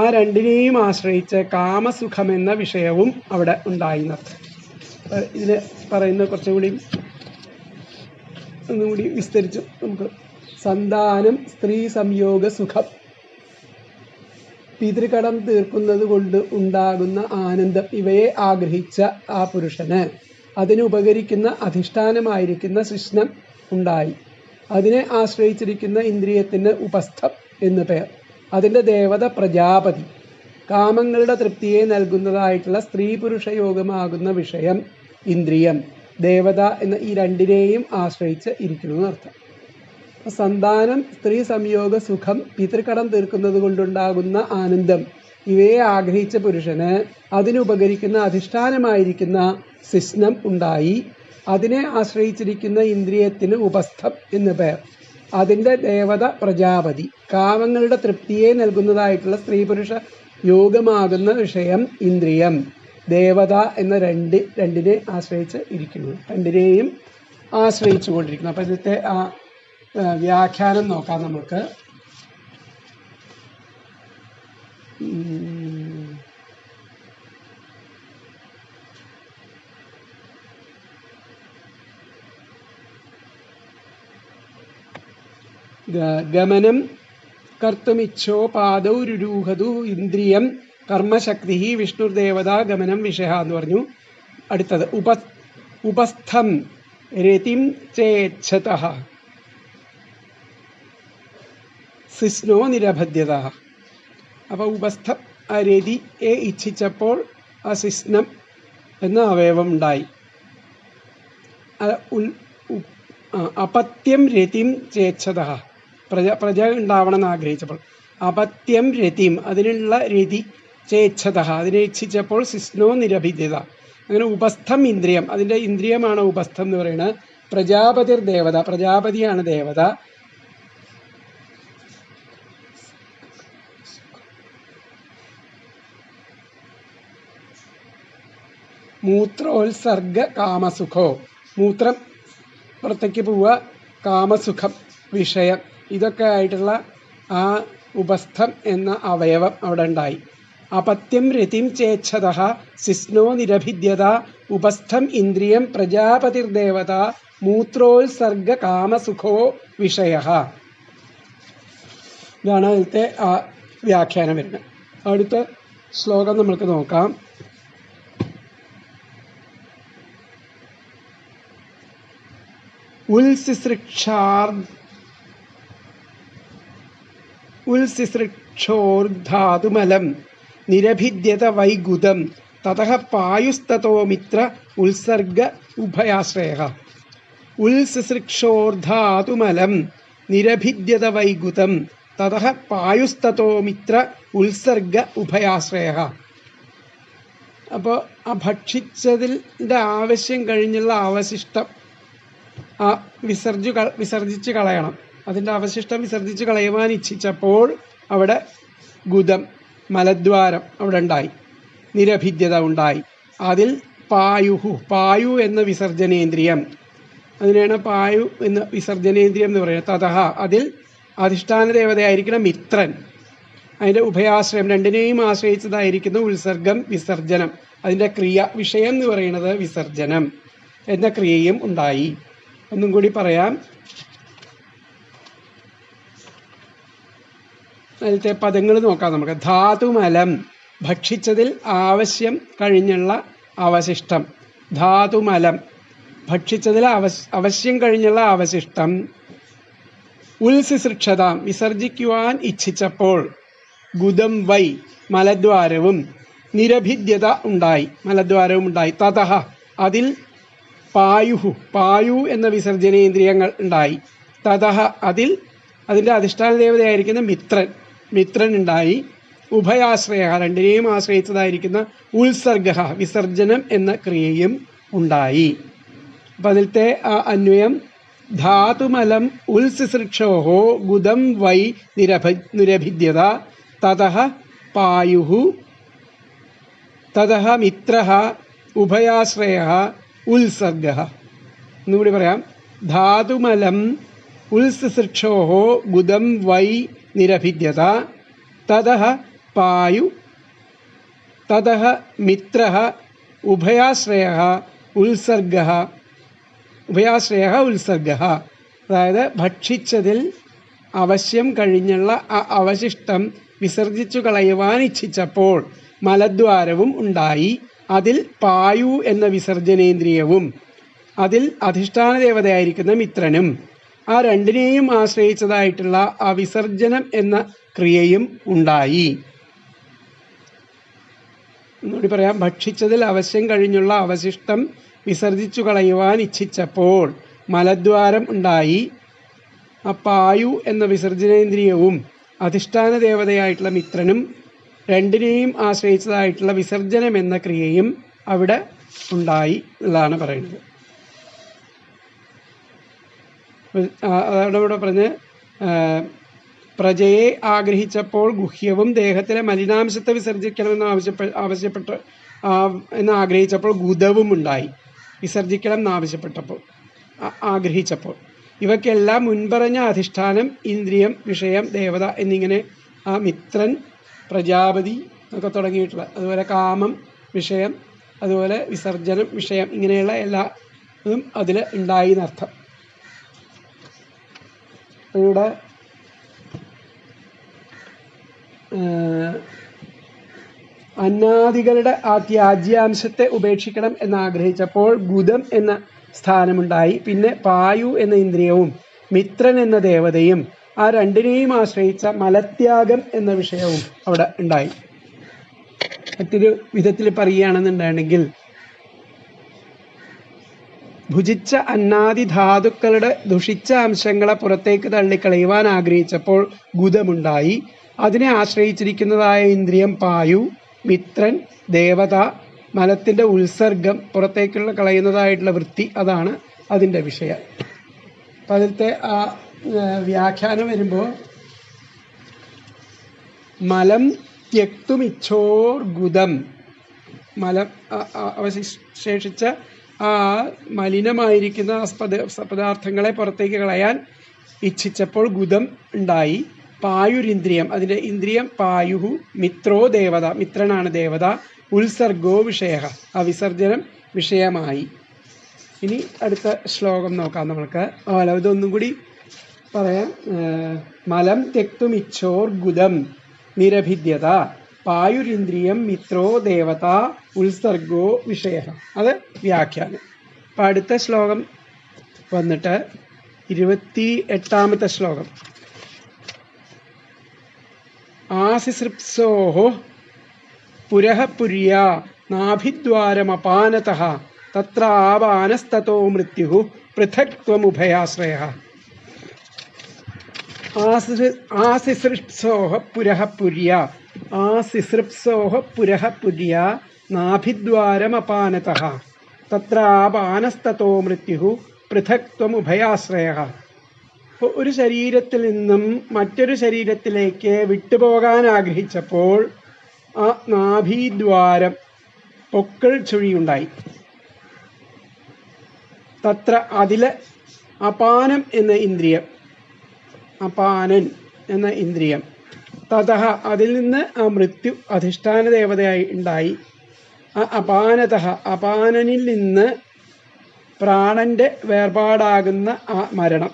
ആ രണ്ടിനെയും ആശ്രയിച്ച് കാമസുഖമെന്ന വിഷയവും അവിടെ ഉണ്ടായിരുന്നത്. ഇതിന് പറയുന്ന കുറച്ചുകൂടി ഒന്നുകൂടി വിസ്തരിച്ച് നമുക്ക്. സന്താനം സ്ത്രീ സംയോഗ സുഖം, പിതൃകടം തീർക്കുന്നത് കൊണ്ട് ഉണ്ടാകുന്ന ആനന്ദം, ഇവയെ ആഗ്രഹിച്ച ആ പുരുഷന് അതിന് ഉപകരിക്കുന്ന അധിഷ്ഠാനമായിരിക്കുന്ന സിസ്നം ഉണ്ടായി. അതിനെ ആശ്രയിച്ചിരിക്കുന്ന ഇന്ദ്രിയത്തിന് ഉപസ്ഥം എന്ന് പേർ. അതിൻ്റെ ദേവത പ്രജാപതി. കാമങ്ങളുടെ തൃപ്തിയെ നൽകുന്നതായിട്ടുള്ള സ്ത്രീ പുരുഷ യോഗമാകുന്ന വിഷയം ഇന്ദ്രിയം, ദേവത എന്ന ഈ രണ്ടിനെയും ആശ്രയിച്ച് ഇരിക്കുന്നു എന്നർത്ഥം. സന്താനം, സ്ത്രീ സംയോഗ സുഖം, പിതൃകടം തീർക്കുന്നത് കൊണ്ടുണ്ടാകുന്ന ആനന്ദം, ഇവയെ ആഗ്രഹിച്ച പുരുഷന് അതിനുപകരിക്കുന്ന അധിഷ്ഠാനമായിരിക്കുന്ന സിസ്നം ഉണ്ടായി. അതിനെ ആശ്രയിച്ചിരിക്കുന്ന ഇന്ദ്രിയത്തിന് ഉപസ്ഥം എന്ന് പേർ. അതിൻ്റെ ദേവത പ്രജാപതി. കാമങ്ങളുടെ തൃപ്തിയെ നൽകുന്നതായിട്ടുള്ള സ്ത്രീ പുരുഷ യോഗമാകുന്ന വിഷയം ഇന്ദ്രിയം, ദേവത എന്ന രണ്ടിനെ ആശ്രയിച്ച് ഇരിക്കുന്നു. രണ്ടിനെയും ആശ്രയിച്ചു കൊണ്ടിരിക്കുന്നു. അപ്പം ഇതിൻ്റെ ആ വ്യാഖ്യാനം നോക്കാം നമുക്ക്. ഗമനം കർത്തുമിച്ഛോ പാദൗ രുരൂഹതു ഇന്ദ്രിയം കർമ്മശക്തി വിഷ്ണുർദേവത ഗമനം വിഷയ എന്ന് പറഞ്ഞു. അടുത്തത് ഉപസ്ഥം രതിം ചേച്ഛതഃ സിസ്നോ നിരഭദ്യത. അപ്പോൾ ഉപസ്ഥം ആ രതിയെ ഇച്ഛിച്ചപ്പോൾ ആ സിസ്നം എന്ന അവയവം ഉണ്ടായി. അപത്യം രതിം ചേച്ഛതഃ, പ്രജ ഉണ്ടാവണം എന്ന് ആഗ്രഹിച്ചപ്പോൾ. അപത്യം രതിം, അതിനുള്ള രതി, ചേച്ഛതഃ അതിനെ ഇച്ഛിച്ചപ്പോൾ സിസ്നോ നിരഭിദ്യത. അങ്ങനെ ഉപസ്ഥം ഇന്ദ്രിയം, അതിൻ്റെ ഇന്ദ്രിയമാണ് ഉപസ്ഥം എന്ന് പറയുന്നത്. പ്രജാപതിർ ദേവത, പ്രജാപതിയാണ് ദേവത. മൂത്രോത്സർഗ കാമസുഖോ, മൂത്രം പുറത്തേക്ക് പോവുക, കാമസുഖം വിഷയം, ഇതൊക്കെ ആയിട്ടുള്ള ആ ഉപസ്ഥം എന്ന അവയവം അവിടെ ഉണ്ടായി. അപത്യം രതിം ചേച്ഛതഃ സിസ്നോ നിരഭിദ്യത ഉപസ്ഥം ഇന്ദ്രിയം പ്രജാപതിർദേവത മൂത്രോത്സർഗ കാമസുഖോ വിഷയ. ഇതാണ് അതിലത്തെ ആ വ്യാഖ്യാനം വരുന്നത്. അടുത്ത ശ്ലോകം നമ്മൾക്ക് നോക്കാം. ഉത്സിസൃക്ഷോർധാതുമലം നിരഭിദ്യത വൈഗുദം തതഃ പായുസ്തതോ മിത്ര ഉത്സർഗ ഉഭയാശ്രയഃ ഉത്സിസൃക്ഷോർധാതുമലം നിരഭിദ്യത വൈകുതം തതഃ പായുസ്തതോ മിത്ര ഉത്സർഗ ഉഭയാശ്രയഃ. അപ്പോൾ ആ ഭക്ഷിച്ചതിൻ്റെ ആവശ്യം കഴിഞ്ഞുള്ള അവശിഷ്ടം വിസർജിച്ച് കളയണം. അതിൻ്റെ അവശിഷ്ടം വിസർജിച്ച് കളയുവാൻ ഇച്ഛിച്ചപ്പോൾ അവിടെ ഗുദം, മലദ്വാരം അവിടെ ഉണ്ടായി, നിരഭിദ്യത ഉണ്ടായി. അതിൽ പായു എന്ന വിസർജനേന്ദ്രിയം, അതിനാണ് പായു എന്ന വിസർജനേന്ദ്രിയം എന്ന് പറയുന്നത്. തതഃ അതിൽ അധിഷ്ഠാന ദേവതയായിരിക്കണം മിത്രൻ, അതിൻ്റെ ഉഭയാശ്രയം രണ്ടിനെയും ആശ്രയിച്ചതായിരിക്കുന്ന ഉത്സർഗം, വിസർജനം, അതിൻ്റെ ക്രിയ വിഷയം എന്ന് പറയുന്നത് വിസർജനം എന്ന ക്രിയയും ഉണ്ടായി. ഒന്നും കൂടി പറയാം. അതിലത്തെ പദങ്ങൾ നോക്കാം നമുക്ക്. ധാതുമലം, ഭക്ഷിച്ചതിൽ ആവശ്യം കഴിഞ്ഞുള്ള അവശിഷ്ടം. ധാതുമലം, ഭക്ഷിച്ചതിൽ അവശ്യം കഴിഞ്ഞുള്ള അവശിഷ്ടം. ഉത്സിസൃക്ഷതാം, വിസർജിക്കുവാൻ ഇച്ഛിച്ചപ്പോൾ. ഗുദം വൈ, മലദ്വാരവും. നിരഭിദ്യത ഉണ്ടായി, മലദ്വാരവും ഉണ്ടായി. തതഃ അതിൽ പായു എന്ന വിസർജനേന്ദ്രിയങ്ങൾ ഉണ്ടായി. തതഃ അതിൽ അതിൻ്റെ അധിഷ്ഠാന ദേവതയായിരിക്കുന്ന മിത്രൻ ഉണ്ടായി. ഉഭയാശ്രയ, രണ്ടിനെയും ആശ്രയിച്ചതായിരിക്കുന്ന ഉത്സർഗ, വിസർജനം എന്ന ക്രിയയും ഉണ്ടായി. അപ്പം അതിലത്തെ ആ അന്വയം ധാതുമലം ഉത്സിസൃക്ഷോഹോ ഗുദം വൈ നിരഭിദ്യത തതഃ പായു തതഃ മിത്രഃ ഉഭയാശ്രയഃ ഉത്സർഗഃ. എന്നുകൂടി പറയാം. ധാതുമലം ഉത്സിസൃക്ഷോഹോ ഗുദം വൈ നിരഭിദ്യത തതഃ പായു തതഃ മിത്രഃ ഉഭയാശ്രയഃ ഉത്സർഗഃ. അതായത് ഭക്ഷിച്ചതിൽ അവശ്യം കഴിഞ്ഞുള്ള ആ അവശിഷ്ടം വിസർജിച്ചു കളയുവാൻ ഇച്ഛിച്ചപ്പോൾ മലദ്വാരവും ഉണ്ടായി. അതിൽ പായു എന്ന വിസർജനേന്ദ്രിയവും അതിൽ അധിഷ്ഠാന ദേവതയായിരിക്കുന്ന മിത്രനും, ആ രണ്ടിനെയും ആശ്രയിച്ചതായിട്ടുള്ള ആ വിസർജനം എന്ന ക്രിയയും ഉണ്ടായി. ഒന്നുകൂടി പറയാം. ഭക്ഷിച്ചതിൽ അവശ്യം കഴിഞ്ഞുള്ള അവശിഷ്ടം വിസർജിച്ചു കളയുവാൻ ഇച്ഛിച്ചപ്പോൾ മലദ്വാരം ഉണ്ടായി. ആ പായു എന്ന വിസർജനേന്ദ്രിയവും അധിഷ്ഠാന ദേവതയായിട്ടുള്ള മിത്രനും രണ്ടിനെയും ആശ്രയിച്ചതായിട്ടുള്ള വിസർജനം എന്ന ക്രിയയും അവിടെ ഉണ്ടായി എന്നാണ് പറയുന്നത്. അതാണ് ഇവിടെ പറഞ്ഞ് പ്രജയെ ആഗ്രഹിച്ചപ്പോൾ ഗുഹ്യവും ദേഹത്തിലെ മലിനാംശത്തെ വിസർജിക്കണമെന്ന് ആഗ്രഹിച്ചപ്പോൾ ഗുദവും ഉണ്ടായി. വിസർജിക്കണം എന്നാവശ്യപ്പെട്ടപ്പോൾ ആഗ്രഹിച്ചപ്പോൾ. ഇവയ്ക്കെല്ലാം മുൻപറഞ്ഞ അധിഷ്ഠാനം, ഇന്ദ്രിയം, വിഷയം, ദേവത എന്നിങ്ങനെ ആ മിത്രൻ, പ്രജാപതി ഒക്കെ തുടങ്ങിയിട്ടുള്ള, അതുപോലെ കാമം വിഷയം, അതുപോലെ വിസർജനം വിഷയം, ഇങ്ങനെയുള്ള എല്ലാതും അതിൽ ഉണ്ടായി എന്നർത്ഥം. ഇവിടെ അന്നാദികളുടെ ആ ത്യാജ്യാംശത്തെ ഉപേക്ഷിക്കണം എന്നാഗ്രഹിച്ചപ്പോൾ ഗുദം എന്ന സ്ഥാനമുണ്ടായി. പിന്നെ പായു എന്ന ഇന്ദ്രിയവും മിത്രൻ എന്ന ദേവതയും ആ രണ്ടിനെയും ആശ്രയിച്ച മലത്യാഗം എന്ന വിഷയവും അവിടെ ഉണ്ടായി. മറ്റൊരു വിധത്തിൽ പറയുകയാണെന്നുണ്ടെങ്കിൽ ഭുജിച്ച അന്നാദി ധാതുക്കളുടെ ദുഷിച്ച അംശങ്ങളെ പുറത്തേക്ക് തള്ളിക്കളയുവാൻ ആഗ്രഹിച്ചപ്പോൾ ഗുദമുണ്ടായി. അതിനെ ആശ്രയിച്ചിരിക്കുന്നതായ ഇന്ദ്രിയം പായു, മിത്രൻ, ദേവത, മലത്തിൻ്റെ ഉത്സർഗം, പുറത്തേക്കുള്ള കളയുന്നതായിട്ടുള്ള വൃത്തി, അതാണ് അതിൻ്റെ വിഷയം. അപ്പം അതിലത്തെ ആ വ്യാഖ്യാനം വരുമ്പോൾ മലം ത്യക്തുമിച്ഛോർ ഗുദം, മലം അവശേഷിച്ച ആ മലിനമായിരിക്കുന്ന പദാർത്ഥങ്ങളെ പുറത്തേക്ക് കളയാൻ ഇച്ഛിച്ചപ്പോൾ ഗുദം ഉണ്ടായി. പായുരിന്ദ്രിയം, അതിൻ്റെ ഇന്ദ്രിയം പായു, മിത്രോ ദേവത, മിത്രനാണ് ദേവത, ഉത്സർഗോ വിഷയ, ആ വിസർജനം വിഷയമായി. ഇനി അടുത്ത ശ്ലോകം നോക്കാം നമ്മൾക്ക്. ഇതൊന്നും കൂടി പറയാം. മലം ത്യക്തുമിച്ഛോർ ഗുദം നിരഭിദ്യത പായുരിന്ദ്രിയം മിത്രോ ദേവത ഉത്സർഗോ വിഷയ. അത് വ്യാഖ്യാനം. അപ്പം അടുത്ത ശ്ലോകം വന്നിട്ട് 28ാമത്തെ ശ്ലോകം. ആസിസൃപ്സോഹോ പുരഃ പുര്യാ നാഭിദ്വാരമപാനതഃ തത്ര ആപാനസ്തതോ മൃത്യുഃ പൃഥക്ത്വമുഭയാശ്രയഃ. ആസിസൃപ്സോഃ പുരഃ പുര്യാ ആസിസൃപ്സോഃ പുരഃ പുര്യാ നാഭിദ്വാരമപാനതഃ തത്ര ആപാനസ്തതോ മൃത്യുഃ പൃഥക്ത്വമുഭയാശ്രയഃ. ഒരു ശരീരത്തിൽ നിന്നും മറ്റൊരു ശരീരത്തിലേക്ക് വിട്ടുപോകാൻ ആഗ്രഹിച്ചപ്പോൾ ആ നാഭീദ്വാരം പൊക്കിൾ ചുഴിയുണ്ടായി. തത്ര അതില് അപാനം എന്ന ഇന്ദ്രിയം, അപാനൻ എന്ന ഇന്ദ്രിയം, തതഃ അതിൽ നിന്ന് ആ മൃത്യു അധിഷ്ഠാന ദേവതയായി ഉണ്ടായി. ആ അപാനതഃ അപാനനിൽ നിന്ന് പ്രാണന്റെ വേർപാടാകുന്ന ആ മരണം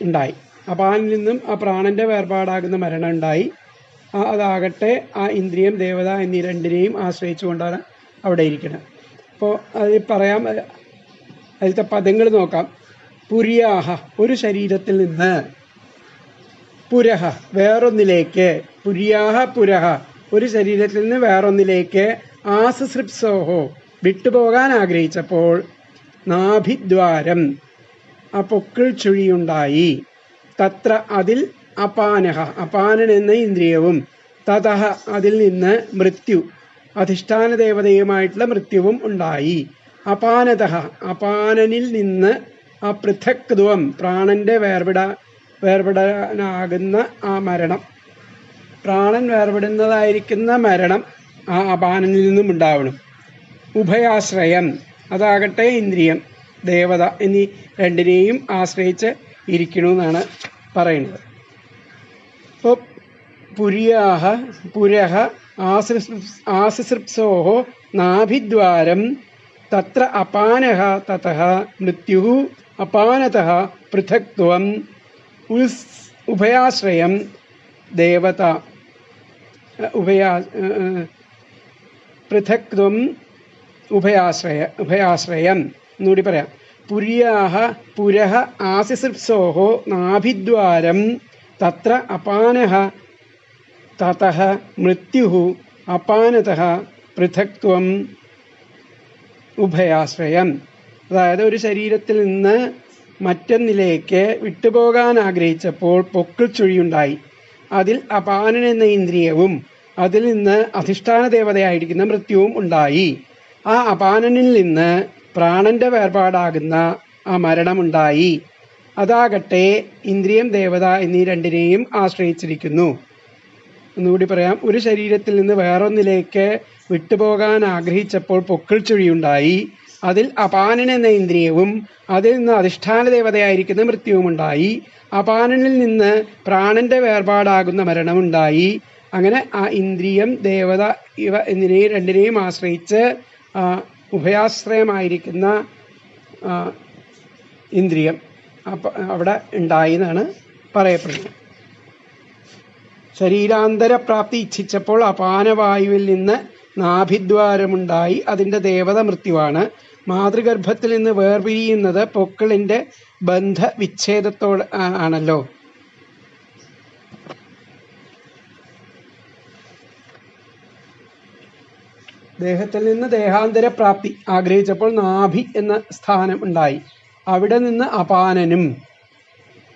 ഉണ്ടായി. അപാനിൽ നിന്നും ആ പ്രാണന്റെ വേർപാടാകുന്ന മരണം ഉണ്ടായി. അതാകട്ടെ ആ ഇന്ദ്രിയം ദേവത എന്നീ രണ്ടിനെയും ആശ്രയിച്ചുകൊണ്ടാണ് അവിടെ ഇരിക്കുന്നത്. അപ്പോൾ അതിൽ പറയാം, അതിലത്തെ പദങ്ങൾ നോക്കാം. പുര്യാഹ ഒരു ശരീരത്തിൽ നിന്ന്, പുരഹ വേറൊന്നിലേക്ക്, പുര്യാഹ പുരഹ ഒരു ശരീരത്തിൽ നിന്ന് വേറൊന്നിലേക്ക്, ആസസൃപ്സോഹോ വിട്ടുപോകാൻ ആഗ്രഹിച്ചപ്പോൾ, നാഭിദ്വാരം ആ പൊക്കിൾ ചുഴിയുണ്ടായി. തത്ര അതിൽ അപാനഹ അപാനൻ എന്ന ഇന്ദ്രിയവും, തതഃ അതിൽ നിന്ന് മൃത്യു അധിഷ്ഠാന ദേവതയുമായിട്ടുള്ള മൃത്യുവും ഉണ്ടായി. അപാനതഃ അപാനനിൽ നിന്ന് ആ പൃഥക്ത്വം പ്രാണന്റെ വേർപെടാനാകുന്ന ആ മരണം, പ്രാണൻ വേർപെടുന്നതായിരിക്കുന്ന മരണം ആ അപാനനിൽ നിന്നും ഉണ്ടാവണം. ഉഭയാശ്രയം അതാകട്ടെ ഇന്ദ്രിയം ദേവത എന്നീ രണ്ടിനെയും ആശ്രയിച്ച് ഇരിക്കണമെന്നാണ് പറയുന്നത്. ഇപ്പോൾ പുര്യാഹ പുരഹ ആസിസൃപ്സോഹോ നാഭിദ്വാരം തത്ര അപാനഃ തതഃ മൃത്യുഃ അപാനതഃ പൃഥക്ത്വം ഉഭയാശ്രയം ദേവത പൃഥക്ത്വം ഉഭയാശ്രയം എന്നുകൂടി പറയാം. പുര്യാഹ പുരഹ ആസിസൃപ്സോഹോ നാഭിദ്വാരം തത്ര അപാനഃ തതഃ മൃത്യുഃ അപാനതഃ പൃഥക്ത്വം ഉഭയാശ്രയം. അതായത് ഒരു ശരീരത്തിൽ നിന്ന് മറ്റൊന്നിലേക്ക് വിട്ടുപോകാൻ ആഗ്രഹിച്ചപ്പോൾ പൊക്കിൾ ചുഴിയുണ്ടായി. അതിൽ അപാനൻ എന്ന ഇന്ദ്രിയവും അതിൽ നിന്ന് അധിഷ്ഠാന ദേവതയായിരിക്കുന്ന മൃത്യുവും ഉണ്ടായി. ആ അപാനനിൽ നിന്ന് പ്രാണന്റെ വേർപാടാകുന്ന ആ മരണമുണ്ടായി. അതാകട്ടെ ഇന്ദ്രിയം ദേവത എന്നീ രണ്ടിനെയും ആശ്രയിച്ചിരിക്കുന്നു. ഒന്നുകൂടി പറയാം. ഒരു ശരീരത്തിൽ നിന്ന് വേറൊന്നിലേക്ക് വിട്ടുപോകാൻ ആഗ്രഹിച്ചപ്പോൾ പൊക്കിൾ ചുഴിയുണ്ടായി. അതിൽ അപാനൻ എന്ന ഇന്ദ്രിയവും അതിൽ നിന്ന് അധിഷ്ഠാന ദേവതയായിരിക്കുന്ന മൃത്യുവുമുണ്ടായി. അപാനനിൽ നിന്ന് പ്രാണന്റെ വേർപാടാകുന്ന മരണമുണ്ടായി. അങ്ങനെ ആ ഇന്ദ്രിയം ദേവത ഇവ എന്നിനെയും രണ്ടിനെയും ആശ്രയിച്ച് ഉഭയാശ്രയമായിരിക്കുന്ന ഇന്ദ്രിയം അവിടെ ഉണ്ടായി എന്നാണ് പറയപ്പെടുന്നത്. ശരീരാന്തരപ്രാപ്തി ഇച്ഛിച്ചപ്പോൾ അപാനവായുവിൽ നിന്ന് നാഭിദ്വാരമുണ്ടായി. അതിൻ്റെ ദേവത മൃത്യുവാണ്. മാതൃഗർഭത്തിൽ നിന്ന് വേർപിരിയുന്നത് പൊക്കിളിൻ്റെ ബന്ധവിച്ഛേദത്തോട് ആണല്ലോ. ദേഹത്തിൽ നിന്ന് ദേഹാന്തരപ്രാപ്തി ആഗ്രഹിച്ചപ്പോൾ നാഭി എന്ന സ്ഥാനം ഉണ്ടായി. അവിടെ നിന്ന് അപാനനും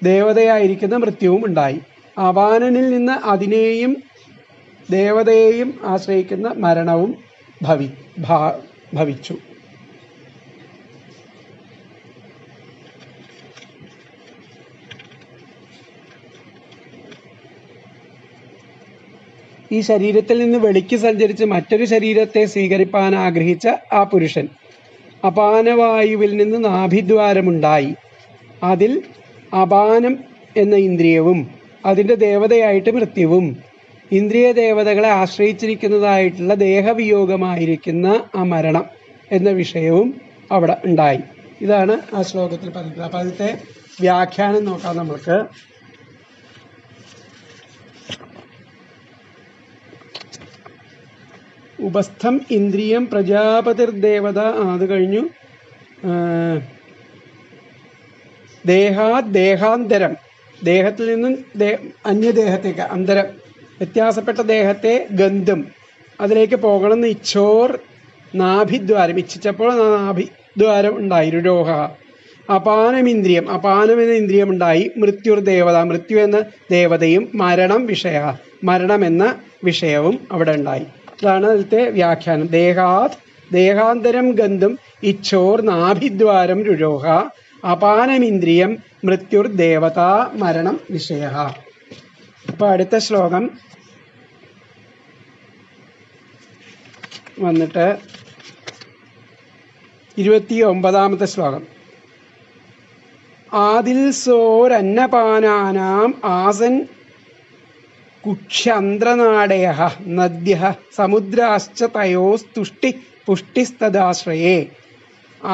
ദേവതയായിരിക്കുന്ന മൃത്യുവും ഉണ്ടായി. അപാനനിൽ നിന്ന് അതിനെയും ദേവതയെയും ആശ്രയിക്കുന്ന മരണവും ഭവിച്ചു. ഈ ശരീരത്തിൽ നിന്ന് വെളിക്ക് സഞ്ചരിച്ച് മറ്റൊരു ശരീരത്തെ സ്വീകരിപ്പാൻ ആഗ്രഹിച്ച ആ പുരുഷൻ അപാനവായുവിൽ നിന്ന് നാഭിദ്വാരമുണ്ടായി. അതിൽ അപാനം എന്ന ഇന്ദ്രിയവും അതിൻ്റെ ദേവതയായിട്ട് മൃത്യുവും ഇന്ദ്രിയ ദേവതകളെ ആശ്രയിച്ചിരിക്കുന്നതായിട്ടുള്ള ദേഹവിയോഗമായിരിക്കുന്ന ആ മരണം എന്ന വിഷയവും അവിടെ ഉണ്ടായി. ഇതാണ് ആ ശ്ലോകത്തിൽ പറഞ്ഞത്. അപ്പം അതിൻ്റെ വ്യാഖ്യാനം നോക്കാം നമ്മൾക്ക്. ഉപസ്ഥം ഇന്ദ്രിയം പ്രജാപതിർദേവത അത് കഴിഞ്ഞു. ദേഹാന്തരം ദേഹത്തിൽ നിന്നും അന്യദേഹത്തേക്ക് അന്തരം വ്യത്യാസപ്പെട്ട ദേഹത്തെ ഗന്ധം അതിലേക്ക് പോകണമെന്ന് ഇച്ഛോർ നാഭിദ്വാരം, ഇച്ഛിച്ചപ്പോൾ നാഭിദ്വാരം ഉണ്ടായി. രുരോഹ. അപാനമിന്ദ്രിയം, അപാനം എന്ന ഇന്ദ്രിയം ഉണ്ടായി. മൃത്യുർദേവത, മൃത്യു എന്ന ദേവതയും. മരണം വിഷയ, മരണമെന്ന വിഷയവും അവിടെ ഉണ്ടായി. ഇതാണ് അതിലത്തെ വ്യാഖ്യാനം. ദേഹാത് ദേഹാന്തരം ഗന്ധം ഇച്ഛോർ നാഭിദ്വാരം രുരോഹ അപാനമിന്ദ്രിയം മൃത്യുർദേവത മരണം വിഷയ. അപ്പോൾ അടുത്ത ശ്ലോകം വന്നിട്ട് 29-ാമത്തെ ശ്ലോകം. ആദിൽ സോരന്നപാനാനാം ആസൻ കുക്ഷ്യന്ത്രനാടയ നദ്യ സമുദ്രാശ്ച തയോസ്തുഷ്ടി പുഷ്ടിസ്തദാശ്രയേ.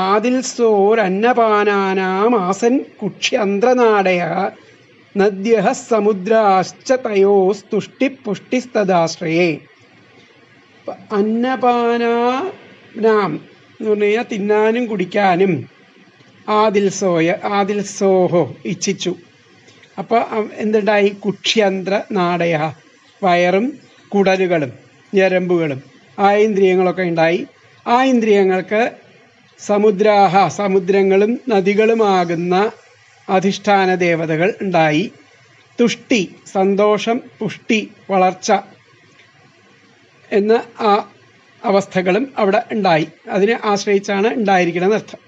ആദിൽ സോരന്നപാനാനാം ആസൻ കുക്ഷ്യന്ത്രനാടയ നദ്യ സമുദ്രാശ്ച തയോസ്തുഷ്ടി പുഷ്ടിസ്തദാശ്രയേ. അന്നപാനാനാം എന്ന് പറഞ്ഞു കഴിഞ്ഞാൽ തിന്നാനും കുടിക്കാനും ആദിൽ സോഹോ ഇച്ഛിച്ചു. അപ്പോൾ എന്തുണ്ടായി? കുക്ഷ്യന്ത്ര നാടയ, വയറും കുടലുകളും ഞരമ്പുകളും ആ ഇന്ദ്രിയങ്ങളൊക്കെ ഉണ്ടായി. ആ ഇന്ദ്രിയങ്ങൾക്ക് സമുദ്രാഹ, സമുദ്രങ്ങളും നദികളുമാകുന്ന അധിഷ്ഠാന ദേവതകൾ ഉണ്ടായി. തുഷ്ടി, സന്തോഷം, പുഷ്ടി, വളർച്ച എന്ന ആ അവസ്ഥകളും അവിടെ ഉണ്ടായി. അതിനെ ആശ്രയിച്ചാണ് ഉണ്ടായിരിക്കണമെന്നർത്ഥം.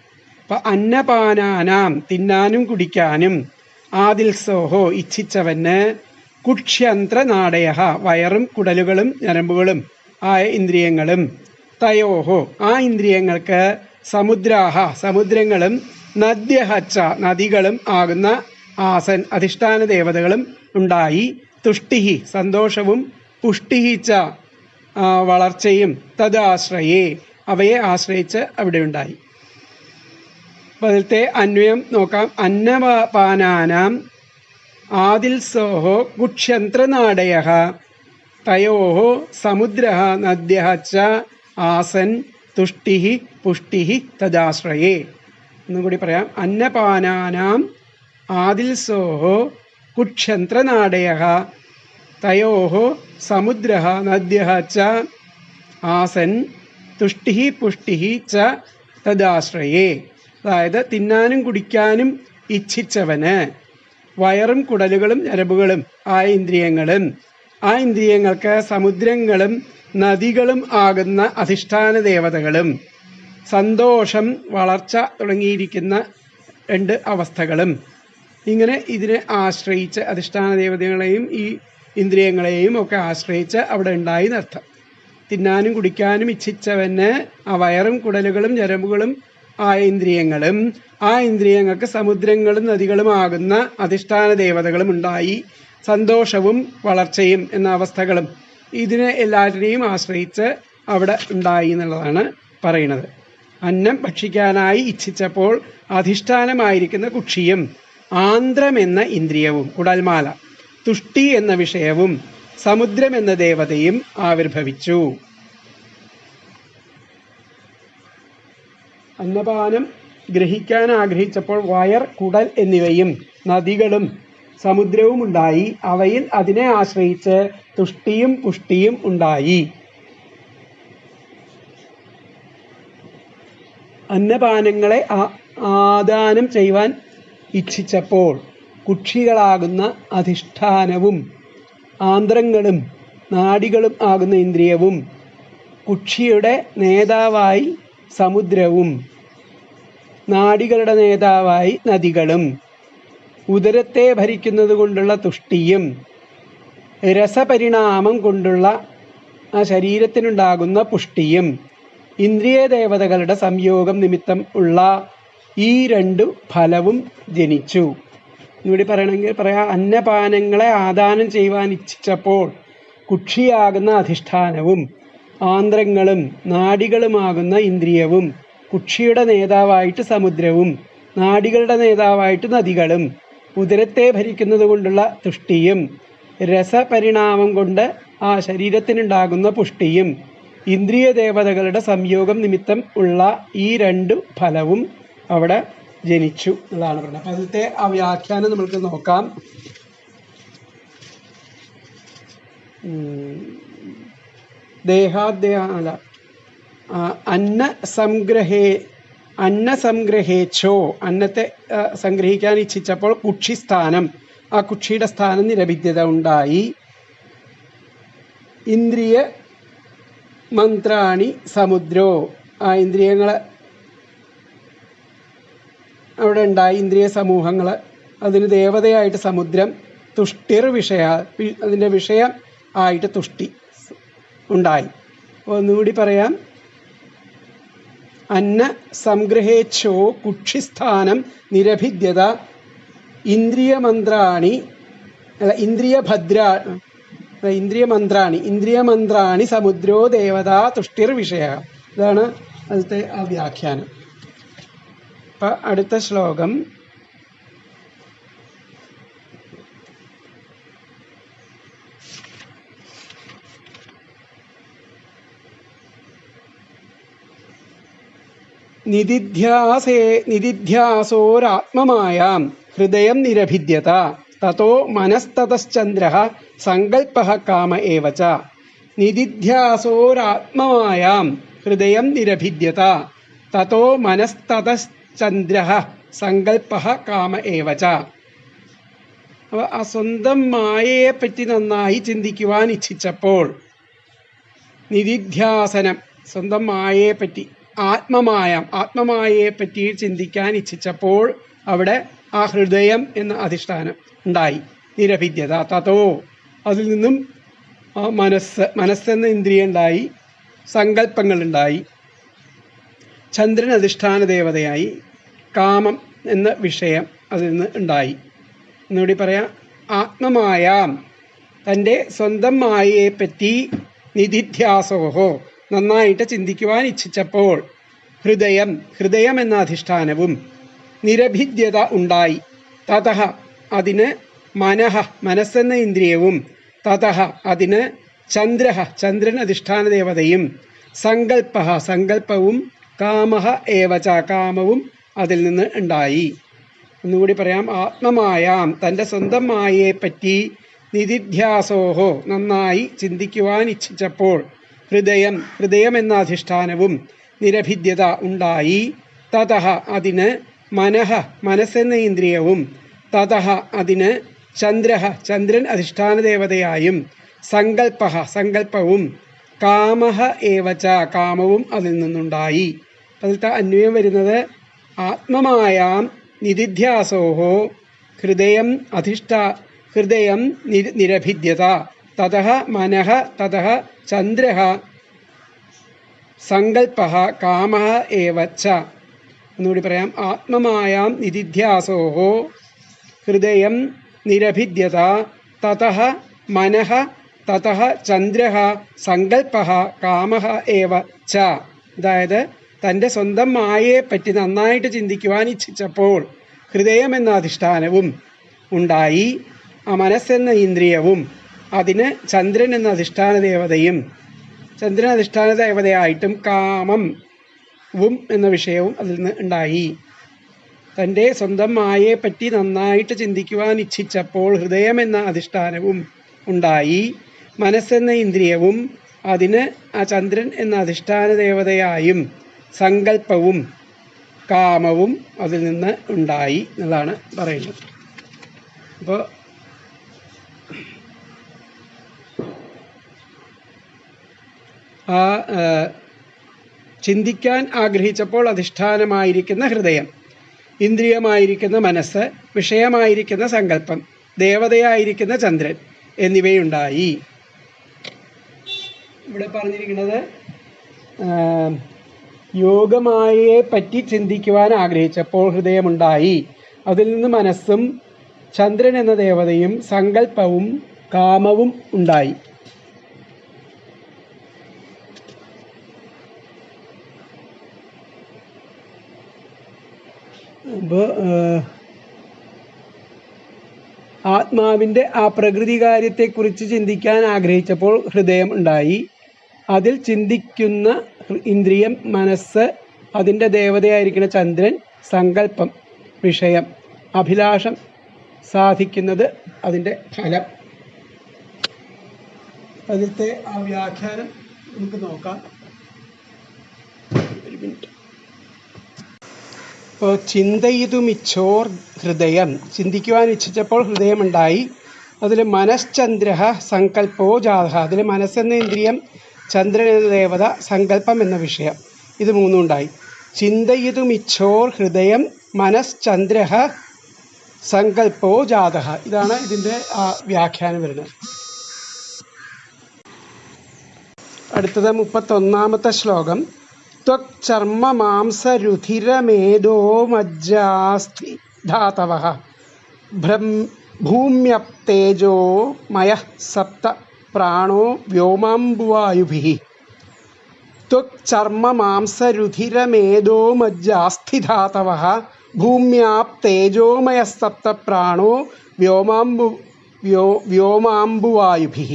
അപ്പം അന്നപാനാനാം, തിന്നാനും കുടിക്കാനും, ആദിൽ സോഹോ ഇച്ഛിച്ചവന്, കുക്ഷ്യന്ത്ര നാടയ, വയറും കുടലുകളും ഞരമ്പുകളും ആയ ഇന്ദ്രിയങ്ങളും, തയോഹോ ആ ഇന്ദ്രിയങ്ങൾക്ക്, സമുദ്രാഹ സമുദ്രങ്ങളും, നദ്യഹച്ച നദികളും ആകുന്ന ആസൻ അധിഷ്ഠാന ദേവതകളും ഉണ്ടായി. തുഷ്ടിഹി സന്തോഷവും, പുഷ്ടിഹിച്ച വളർച്ചയും, തദാശ്രയേ അവയെ ആശ്രയിച്ച് അവിടെ ഉണ്ടായി. അപ്പോൾ അതിലത്തെ അന്വയം നോക്കാം. അന്നപാനാനാം ആദിൽ സോഹോ കുക്ഷ്യന്ത്രനാടയ തയോഹോ സമുദ്രഃ നദ്യഃ ച ആസൻ തുഷ്ടിഹി പുഷ്ടിഹി തദാശ്രയേ. ഒന്നുകൂടി പറയാം. അന്നപാനാനാം ആദിൽ സോഹോ കുക്ഷ്യന്ത്രനാടയ തയോഹോ സമുദ്രഃ നദ്യഃ ച ആസൻ തുഷ്ടിഹി പുഷ്ടിഹി ച തദാശ്രയേ. അതായത് തിന്നാനും കുടിക്കാനും ഇച്ഛിച്ചവന് വയറും കുടലുകളും ഞരമ്പുകളും ആയ ഇന്ദ്രിയങ്ങളും, ആ ഇന്ദ്രിയങ്ങൾക്ക് സമുദ്രങ്ങളും നദികളും ആകുന്ന അധിഷ്ഠാന ദേവതകളും, സന്തോഷം, വളർച്ച തുടങ്ങിയിരിക്കുന്ന 2 അവസ്ഥകളും, ഇങ്ങനെ ഇതിനെ ആശ്രയിച്ച് അധിഷ്ഠാന ദേവതകളെയും ഈ ഇന്ദ്രിയങ്ങളെയും ഒക്കെ ആശ്രയിച്ച് അവിടെ ഉണ്ടായി എന്നർത്ഥം. തിന്നാനും കുടിക്കാനും ഇച്ഛിച്ചവന് ആ വയറും കുടലുകളും ഞരമ്പുകളും ആയ ഇന്ദ്രിയങ്ങളും, ആ ഇന്ദ്രിയങ്ങൾക്ക് സമുദ്രങ്ങളും നദികളും ആകുന്ന അധിഷ്ഠാന ദേവതകളും ഉണ്ടായി. സന്തോഷവും വളർച്ചയും എന്ന അവസ്ഥകളും ഇതിനെ എല്ലാറ്റിനെയും ആശ്രയിച്ച് അവിടെ ഉണ്ടായി എന്നുള്ളതാണ് പറയുന്നത്. അന്നം ഭക്ഷിക്കാനായി ഇച്ഛിച്ചപ്പോൾ അധിഷ്ഠാനമായിരിക്കുന്ന കുക്ഷിയും, ആന്ത്രം എന്ന ഇന്ദ്രിയവും, കുടൽമാല, തുഷ്ടി എന്ന വിഷയവും, സമുദ്രം എന്ന ദേവതയും ആവിർഭവിച്ചു. അന്നപാനം ഗ്രഹിക്കാൻ ആഗ്രഹിച്ചപ്പോൾ വയർ, കുടൽ എന്നിവയും നദികളും സമുദ്രവും ഉണ്ടായി. അവയിൽ അതിനെ ആശ്രയിച്ച് തുഷ്ടിയും പുഷ്ടിയും ഉണ്ടായി. അന്നപാനങ്ങളെ ആദാനം ചെയ്യുവാൻ ഇച്ഛിച്ചപ്പോൾ കുക്ഷികളാകുന്ന അധിഷ്ഠാനവും, ആന്ത്രങ്ങളും നാഡികളും ആകുന്ന ഇന്ദ്രിയവും, കുക്ഷിയുടെ നേതാവായി സമുദ്രവും, നാഡികളുടെ നേതാവായി നദികളും, ഉദരത്തെ ഭരിക്കുന്നത് കൊണ്ടുള്ള തുഷ്ടിയും, രസപരിണാമം കൊണ്ടുള്ള ആ ശരീരത്തിനുണ്ടാകുന്ന പുഷ്ടിയും, ഇന്ദ്രിയ ദേവതകളുടെ സംയോഗം നിമിത്തം ഉള്ള ഈ 2 ഫലവും ജനിച്ചു. ഇവിടെ പറയണമെങ്കിൽ പറയാം. അന്നപാനങ്ങളെ ആദാനം ചെയ്യുവാൻ ഇച്ഛിച്ചപ്പോൾ കുക്ഷിയാകുന്ന അധിഷ്ഠാനവും, ആന്ത്രങ്ങളും നാഡികളുമാകുന്ന ഇന്ദ്രിയവും, കുക്ഷിയുടെ നേതാവായിട്ട് സമുദ്രവും, നാഡികളുടെ നേതാവായിട്ട് നദികളും, ഉദരത്തെ ഭരിക്കുന്നത് കൊണ്ടുള്ള തുഷ്ടിയും, രസപരിണാമം കൊണ്ട് ആ ശരീരത്തിനുണ്ടാകുന്ന പുഷ്ടിയും, ഇന്ദ്രിയ ദേവതകളുടെ സംയോഗം നിമിത്തം ഉള്ള ഈ 2 ഫലവും അവിടെ ജനിച്ചു എന്നതാണ് പറയുന്നത്. അപ്പം അതിലത്തെ ആ വ്യാഖ്യാനം നമ്മൾക്ക് നോക്കാം. അന്നസംഗ്രഹേച്ഛോ അന്നത്തെ സംഗ്രഹിക്കാൻ ഇച്ഛിച്ചപ്പോൾ കുക്ഷിസ്ഥാനം, ആ കുക്ഷിയുടെ സ്ഥാനം നിരഭിദ്യത ഉണ്ടായി. ഇന്ദ്രിയ മന്ത്രാണി സമുദ്രോ, ആ ഇന്ദ്രിയങ്ങൾ അവിടെ ഉണ്ടായി, ഇന്ദ്രിയ സമൂഹങ്ങൾ, അതിന് ദേവതയായിട്ട് സമുദ്രം. തുഷ്ടിർ വിഷയ, അതിൻ്റെ വിഷയം ആയിട്ട് തുഷ്ടി ഉണ്ടായി. അപ്പോൾ ഒന്നുകൂടി പറയാം. അന്ന സംഗ്രഹേച്ഛോ കുക്ഷിസ്ഥാനം നിരഭിദ്യത ഇന്ദ്രിയമന്ത്രാണി സമുദ്രോ ദേവതാ തുഷ്ടിർ വിഷയ. ഇതാണ് അതിലത്തെ ആ വ്യാഖ്യാനം. അപ്പം അടുത്ത ശ്ലോകം. നിദിധ്യാസോരാത്മമായാം ഹൃദയം നിരഭിദ്യത തതോ മനസ്തതശ്ചന്ദ്രഃ സങ്കൽപ്പഃ കാമ ഏവ ച. നിദിധ്യാസോരാത്മമായാം ഹൃദയം നിരഭിദ്യത തതോ മനസ്തതശ്ചന്ദ്രഃ സങ്കൽപ്പഃ കാമ ഏവ ച. അപ്പോൾ ആ സ്വന്തം മായയെപ്പറ്റി നന്നായി ചിന്തിക്കുവാൻ ഇച്ഛിച്ചപ്പോൾ, നിദിധ്യാസനം സ്വന്തം മായയെപ്പറ്റി, ആത്മമായയെപ്പറ്റി ചിന്തിക്കാൻ ഇച്ഛിച്ചപ്പോൾ അവിടെ ആ ഹൃദയം എന്ന അധിഷ്ഠാനം ഉണ്ടായി. നിരഭിദ്യത തതോ, അതിൽ നിന്നും ആ മനസ്സെന്ന ഇന്ദ്രിയം ഉണ്ടായി, സങ്കല്പങ്ങളുണ്ടായി, ചന്ദ്രൻ അധിഷ്ഠാന ദേവതയായി, കാമം എന്ന വിഷയം അതിൽ നിന്ന് ഉണ്ടായി. എന്നുകൂടി പറയാം. ആത്മമായാം, തൻ്റെ സ്വന്തം മായയെപ്പറ്റി നിധിധ്യാസോഹോ നന്നായിട്ട് ചിന്തിക്കുവാൻ ഇച്ഛിച്ചപ്പോൾ ഹൃദയം എന്ന അധിഷ്ഠാനവും നിരഭിദ്യത ഉണ്ടായി. തതഃ അതിന് മനസ്സെന്ന ഇന്ദ്രിയവും, തതഃ അതിന് ചന്ദ്രൻ അധിഷ്ഠാന ദേവതയും, സങ്കല്പവും, കാമഃ ഏവച കാമവും അതിൽ നിന്ന് ഉണ്ടായി. ഒന്നുകൂടി പറയാം. ആത്മമായാം തൻ്റെ സ്വന്തം മായയെപ്പറ്റി നിധിധ്യാസോഹോ നന്നായി ചിന്തിക്കുവാൻ ഇച്ഛിച്ചപ്പോൾ ഹൃദയം എന്ന അധിഷ്ഠാനവും നിരഭിദ്യത ഉണ്ടായി. തതഃ അതിന് മനസ്സെന്ന ഇന്ദ്രിയവും, തതഃ അതിന് ചന്ദ്രൻ അധിഷ്ഠാന ദേവതയായും, സങ്കല്പവും, കാമഃ ഏവച കാമവും അതിൽ നിന്നുണ്ടായി. അതിലത്തെ അന്വയം വരുന്നത് ആത്മമായാം നിധിധ്യാസോഹോ ഹൃദയം നിരഭിദ്യത തതഃ മനഃ തതഃ ചന്ദ്രഃ സങ്കല്പഃ കാമഃ ഏവച. ഒന്നുകൂടി പറയാം. ആത്മമായാം നിധിധ്യാസോഹോ ഹൃദയം നിരഭിദ്യത തതഃ മനഃ തതഃ ചന്ദ്രഃ സങ്കല്പഃ കാമഃ ഏവച. അതായത് തൻ്റെ സ്വന്തം മായയെപ്പറ്റി നന്നായിട്ട് ചിന്തിക്കുവാൻ ഇച്ഛിച്ചപ്പോൾ ഹൃദയം എന്ന അധിഷ്ഠാനവും ഉണ്ടായി, ആ മനസ്സെന്ന ഇന്ദ്രിയവും, അതിന് ചന്ദ്രൻ എന്ന അധിഷ്ഠാന ദേവതയും, ചന്ദ്രൻ അധിഷ്ഠാന ദേവതയായിട്ടും കാമവും എന്ന വിഷയവും അതിൽ നിന്ന് ഉണ്ടായി. തൻ്റെ സ്വന്തം മായയെപ്പറ്റി നന്നായിട്ട് ചിന്തിക്കുവാൻ ഇച്ഛിച്ചപ്പോൾ ഹൃദയം എന്ന അധിഷ്ഠാനവും ഉണ്ടായി, മനസ്സെന്ന ഇന്ദ്രിയവും, അതിന് ആ ചന്ദ്രൻ എന്ന അധിഷ്ഠാന ദേവതയായും, സങ്കല്പവും കാമവും അതിൽ നിന്ന് ഉണ്ടായി എന്നുള്ളതാണ് പറയുന്നത്. അപ്പോൾ ആ ചിന്തിക്കാൻ ആഗ്രഹിച്ചപ്പോൾ അധിഷ്ഠാനമായിരിക്കുന്ന ഹൃദയം, ഇന്ദ്രിയമായിരിക്കുന്ന മനസ്സ്, വിഷയമായിരിക്കുന്ന സങ്കല്പം, ദേവതയായിരിക്കുന്ന ചന്ദ്രൻ എന്നിവയുണ്ടായി. ഇവിടെ പറഞ്ഞിരിക്കുന്നത് യോഗമായയെ പറ്റി ചിന്തിക്കുവാൻ ആഗ്രഹിച്ചപ്പോൾ ഹൃദയമുണ്ടായി, അതിൽ നിന്ന് മനസ്സും ചന്ദ്രൻ എന്ന ദേവതയും സങ്കല്പവും കാമവും ഉണ്ടായി. അപ്പോൾ ആത്മാവിൻ്റെ ആ പ്രകൃതി കാര്യത്തെക്കുറിച്ച് ചിന്തിക്കാൻ ആഗ്രഹിച്ചപ്പോൾ ഹൃദയം ഉണ്ടായി, അതിൽ ചിന്തിക്കുന്ന ഇന്ദ്രിയം, മനസ്സ്, അതിൻ്റെ ദേവതയായിരിക്കുന്ന ചന്ദ്രൻ, സങ്കല്പം, വിഷയം, അഭിലാഷം, സാധിക്കുന്നത് അതിൻ്റെ ഫലം. അതിലത്തെ ആ വ്യാഖ്യാനം നമുക്ക് നോക്കാം. മിനിറ്റ്. ഇപ്പോൾ ചിന്തയിതുമിച്ഛോർ ഹൃദയം, ചിന്തിക്കുവാൻ ഇച്ഛിച്ചപ്പോൾ ഹൃദയമുണ്ടായി. അതിൽ മനശ്ചന്ദ്ര സങ്കല്പോ ജാതഃ, അതിൽ മനസ്സെന്ന ഇന്ദ്രിയം, ചന്ദ്രൻ എന്ന ദേവത, സങ്കല്പം എന്ന വിഷയം, ഇത് മൂന്നും ഉണ്ടായി. ചിന്തയിതുമിച്ഛോർ ഹൃദയം മനശ്ചന്ദ്ര സങ്കല്പോ ജാതഃ, ഇതാണ് ഇതിൻ്റെ വ്യാഖ്യാനം വരുന്നത്. അടുത്തത് 31ാമത്തെ ശ്ലോകം. ത്വക് ചർമ്മ മാംസ രുധിരമേധോ മജ്ജാസ്ഥി ധാതവഃ ഭൂമ്യപ്തേജോ മയഃ സപ്ത പ്രാണോ വ്യോമാംബുവായുഭിഃ. ത്വക് ചർമ്മ മാംസ രുധിരമേധോ മജ്ജാസ്ഥി ധാതവഃ ഭൂമ്യാപ്തേജോമയഃ സപ്ത പ്രാണോ വ്യോമാംബുവായുഭിഃ.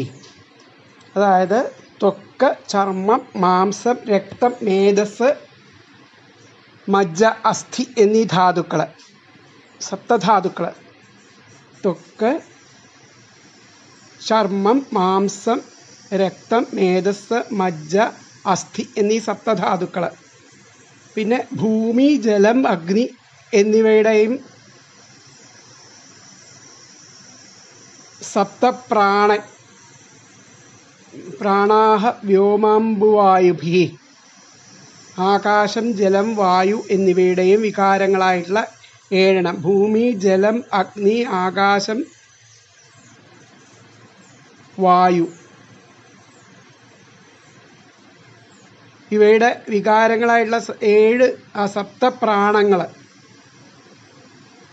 അതായത് ത്വക്ക്, ചർമ്മം, മാംസം, രക്തം, മേധസ്, മജ്ജ, അസ്ഥി എന്നീ ധാതുക്കൾ, സപ്തധാതുക്കൾ. ത്വക്ക്, ചർമ്മം, മാംസം, രക്തം, മേധസ്, മജ്ജ, അസ്ഥി എന്നീ സപ്തധാതുക്കൾ. പിന്നെ ഭൂമി, ജലം, അഗ്നി എന്നിവയുടെയും സപ്തപ്രാണൻ, പ്രാണാഹ വ്യോമാംബുവായുഭിഃ, ആകാശം, ജലം, വായു എന്നിവയുടെയും വികാരങ്ങളായിട്ടുള്ള 7 ഭൂമി, ജലം, അഗ്നി, ആകാശം, വായു ഇവയുടെ വികാരങ്ങളായിട്ടുള്ള 7 സപ്തപ്രാണങ്ങൾ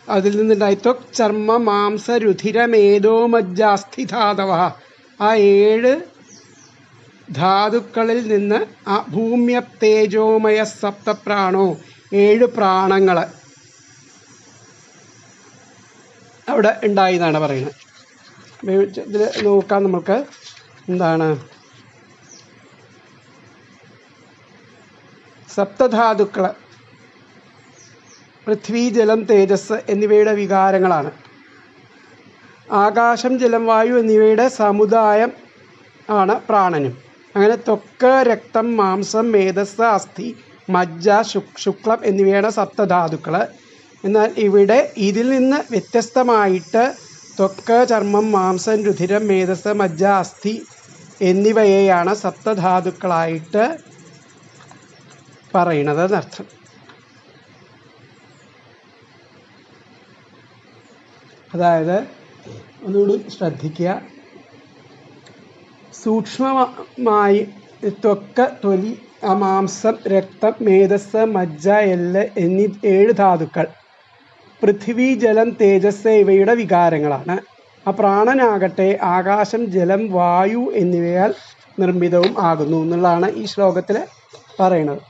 അതിൽ നിന്നുണ്ടായി. ത്വക് ചർമ്മ മാംസ രുധിര മേധോ മജ്ജാസ്ഥി ധാതവഃ, ആ 7 ധാതുക്കളിൽ നിന്ന് ആ ഭൂമ്യപ്തേജോമയ സപ്തപ്രാണോ 7 പ്രാണങ്ങൾ അവിടെ ഉണ്ടായി എന്നാണ് പറയുന്നത്. ഇതിൽ നോക്കാം നമുക്ക്. എന്താണ് സപ്തധാതുക്കൾ? പൃഥ്വി, ജലം, തേജസ് എന്നിവയുടെ വികാരങ്ങളാണ്. ആകാശം, ജലം, വായു എന്നിവയുടെ സമുദായം ആണ് പ്രാണനും. അങ്ങനെ ത്വക്ക്, രക്തം, മാംസം, മേധസ്, അസ്ഥി, മജ്ജ, ശുക്ലം എന്നിവയാണ് സപ്തധാതുക്കൾ. എന്നാൽ ഇവിടെ ഇതിൽ നിന്ന് വ്യത്യസ്തമായിട്ട് ത്വക്ക്, ചർമ്മം, മാംസം, രുധിരം, മേധസ്, മജ്ജ, അസ്ഥി എന്നിവയെയാണ് സപ്തധാതുക്കളായിട്ട് പറയണത് എന്നർത്ഥം. അതായത് ഒന്നുകൂടി ശ്രദ്ധിക്കുക. സൂക്ഷ്മമായി ത്വക്ക്, തൊലി, മാംസം, രക്തം, മേധസ്, മജ്ജ, എല്ല് എന്നീ 7 ധാതുക്കൾ പൃഥ്വി, ജലം, തേജസ് ഇവയുടെ വികാരങ്ങളാണ്. ആ പ്രാണനാകട്ടെ ആകാശം, ജലം, വായു എന്നിവയാൽ നിർമ്മിതവും ആകുന്നു എന്നുള്ളതാണ് ഈ ശ്ലോകത്തിൽ പറയുന്നത്.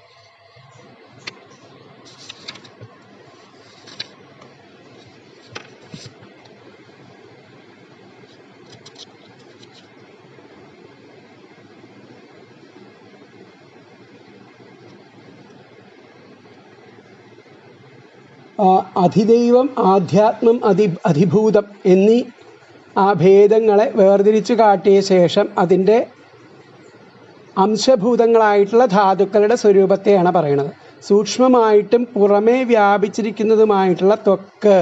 അധിദൈവം, ആധ്യാത്മം, അധിഭൂതം എന്നീ ആ ഭേദങ്ങളെ വേർതിരിച്ചു കാട്ടിയ ശേഷം അതിൻ്റെ അംശഭൂതങ്ങളായിട്ടുള്ള ധാതുക്കളുടെ സ്വരൂപത്തെയാണ് പറയുന്നത്. സൂക്ഷ്മമായിട്ടും പുറമേ വ്യാപിച്ചിരിക്കുന്നതുമായിട്ടുള്ള ത്വക്ക്,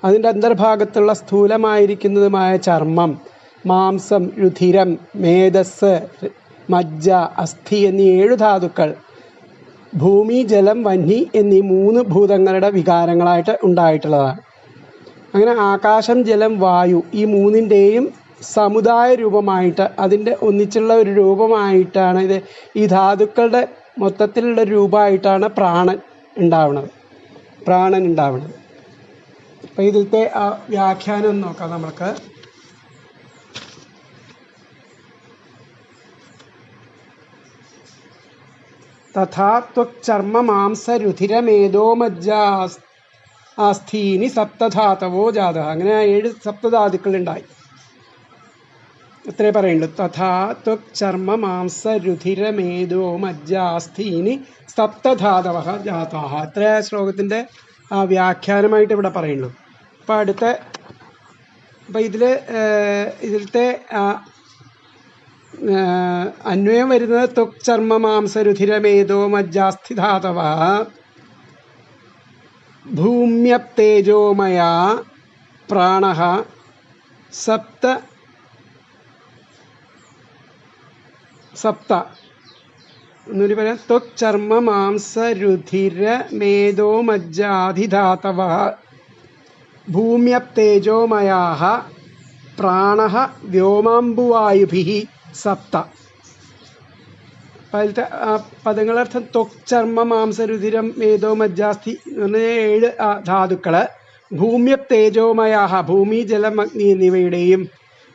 അതിൻ്റെ അന്തർഭാഗത്തുള്ള സ്ഥൂലമായിരിക്കുന്നതുമായ ചർമ്മം, മാംസം, രുധിരം, മേധസ്, മജ്ജ, അസ്ഥി എന്നീ 7 ധാതുക്കൾ ഭൂമി, ജലം, വഹ്നി എന്നീ 3 ഭൂതങ്ങളുടെ വികാരങ്ങളായിട്ട് ഉണ്ടായിട്ടുള്ളതാണ്. അങ്ങനെ ആകാശം, ജലം, വായു ഈ 3ൻ്റെയും സമുദായ രൂപമായിട്ട്, അതിൻ്റെ ഒന്നിച്ചുള്ള ഒരു രൂപമായിട്ടാണ് ഇത്. ഈ ധാതുക്കളുടെ മൊത്തത്തിലുള്ള രൂപമായിട്ടാണ് പ്രാണൻ ഉണ്ടാവുന്നത്. അപ്പോൾ ഇതിലത്തെ ആ വ്യാഖ്യാനം നോക്കാം നമുക്ക്. തഥാ ത്വക് ചർമ്മ മാംസ രുധിര മേധോ മജ്ജ അസ്ഥീനി സപ്തധാതവോ ജാത. അങ്ങനെ 7 സപ്തധാതുക്കളുണ്ടായി. ഇത്രേ പറയുള്ളൂ. തഥാ ത്വക് ചർമ്മ മാംസ രുധിര മേധോ മജ്ജ അസ്ഥീനി സപ്തധാതവ ജാത. ഇത്ര ശ്ലോകത്തിൻ്റെ ആ വ്യാഖ്യാനമായിട്ട് ഇവിടെ പറയുള്ളൂ. അപ്പോൾ ഇതിലത്തെ അന്വയം വരുന്നത് ത്വക് ചർമ്മ മാംസരുധിരമേധോ മജ്ജാസ്ഥിധാതവ ഭൂമ്യപ്തേജോമയാ പ്രാണഃ സപ്ത ഒന്നുകൂടി പറയാം. ത്വക് ചർമ്മ മാംസരുധിര മേധോ മജ്ജാധിധാതവ ഭൂമ്യപ്തേജോമയാഃ പ്രാണഃ വ്യോമാംബുവായുഭിഃ സപ്ത. അതിലത്തെ പദങ്ങളർത്ഥം ത്വക് ചർമ്മ മാംസരുധിരം മേധോ മജ്ജാസ്ഥി എന്ന് പറഞ്ഞാൽ 7 ധാതുക്കൾ. ഭൂമ്യപ്തേജോമയാഃ ഭൂമി ജലം അഗ്നി എന്നിവയുടെയും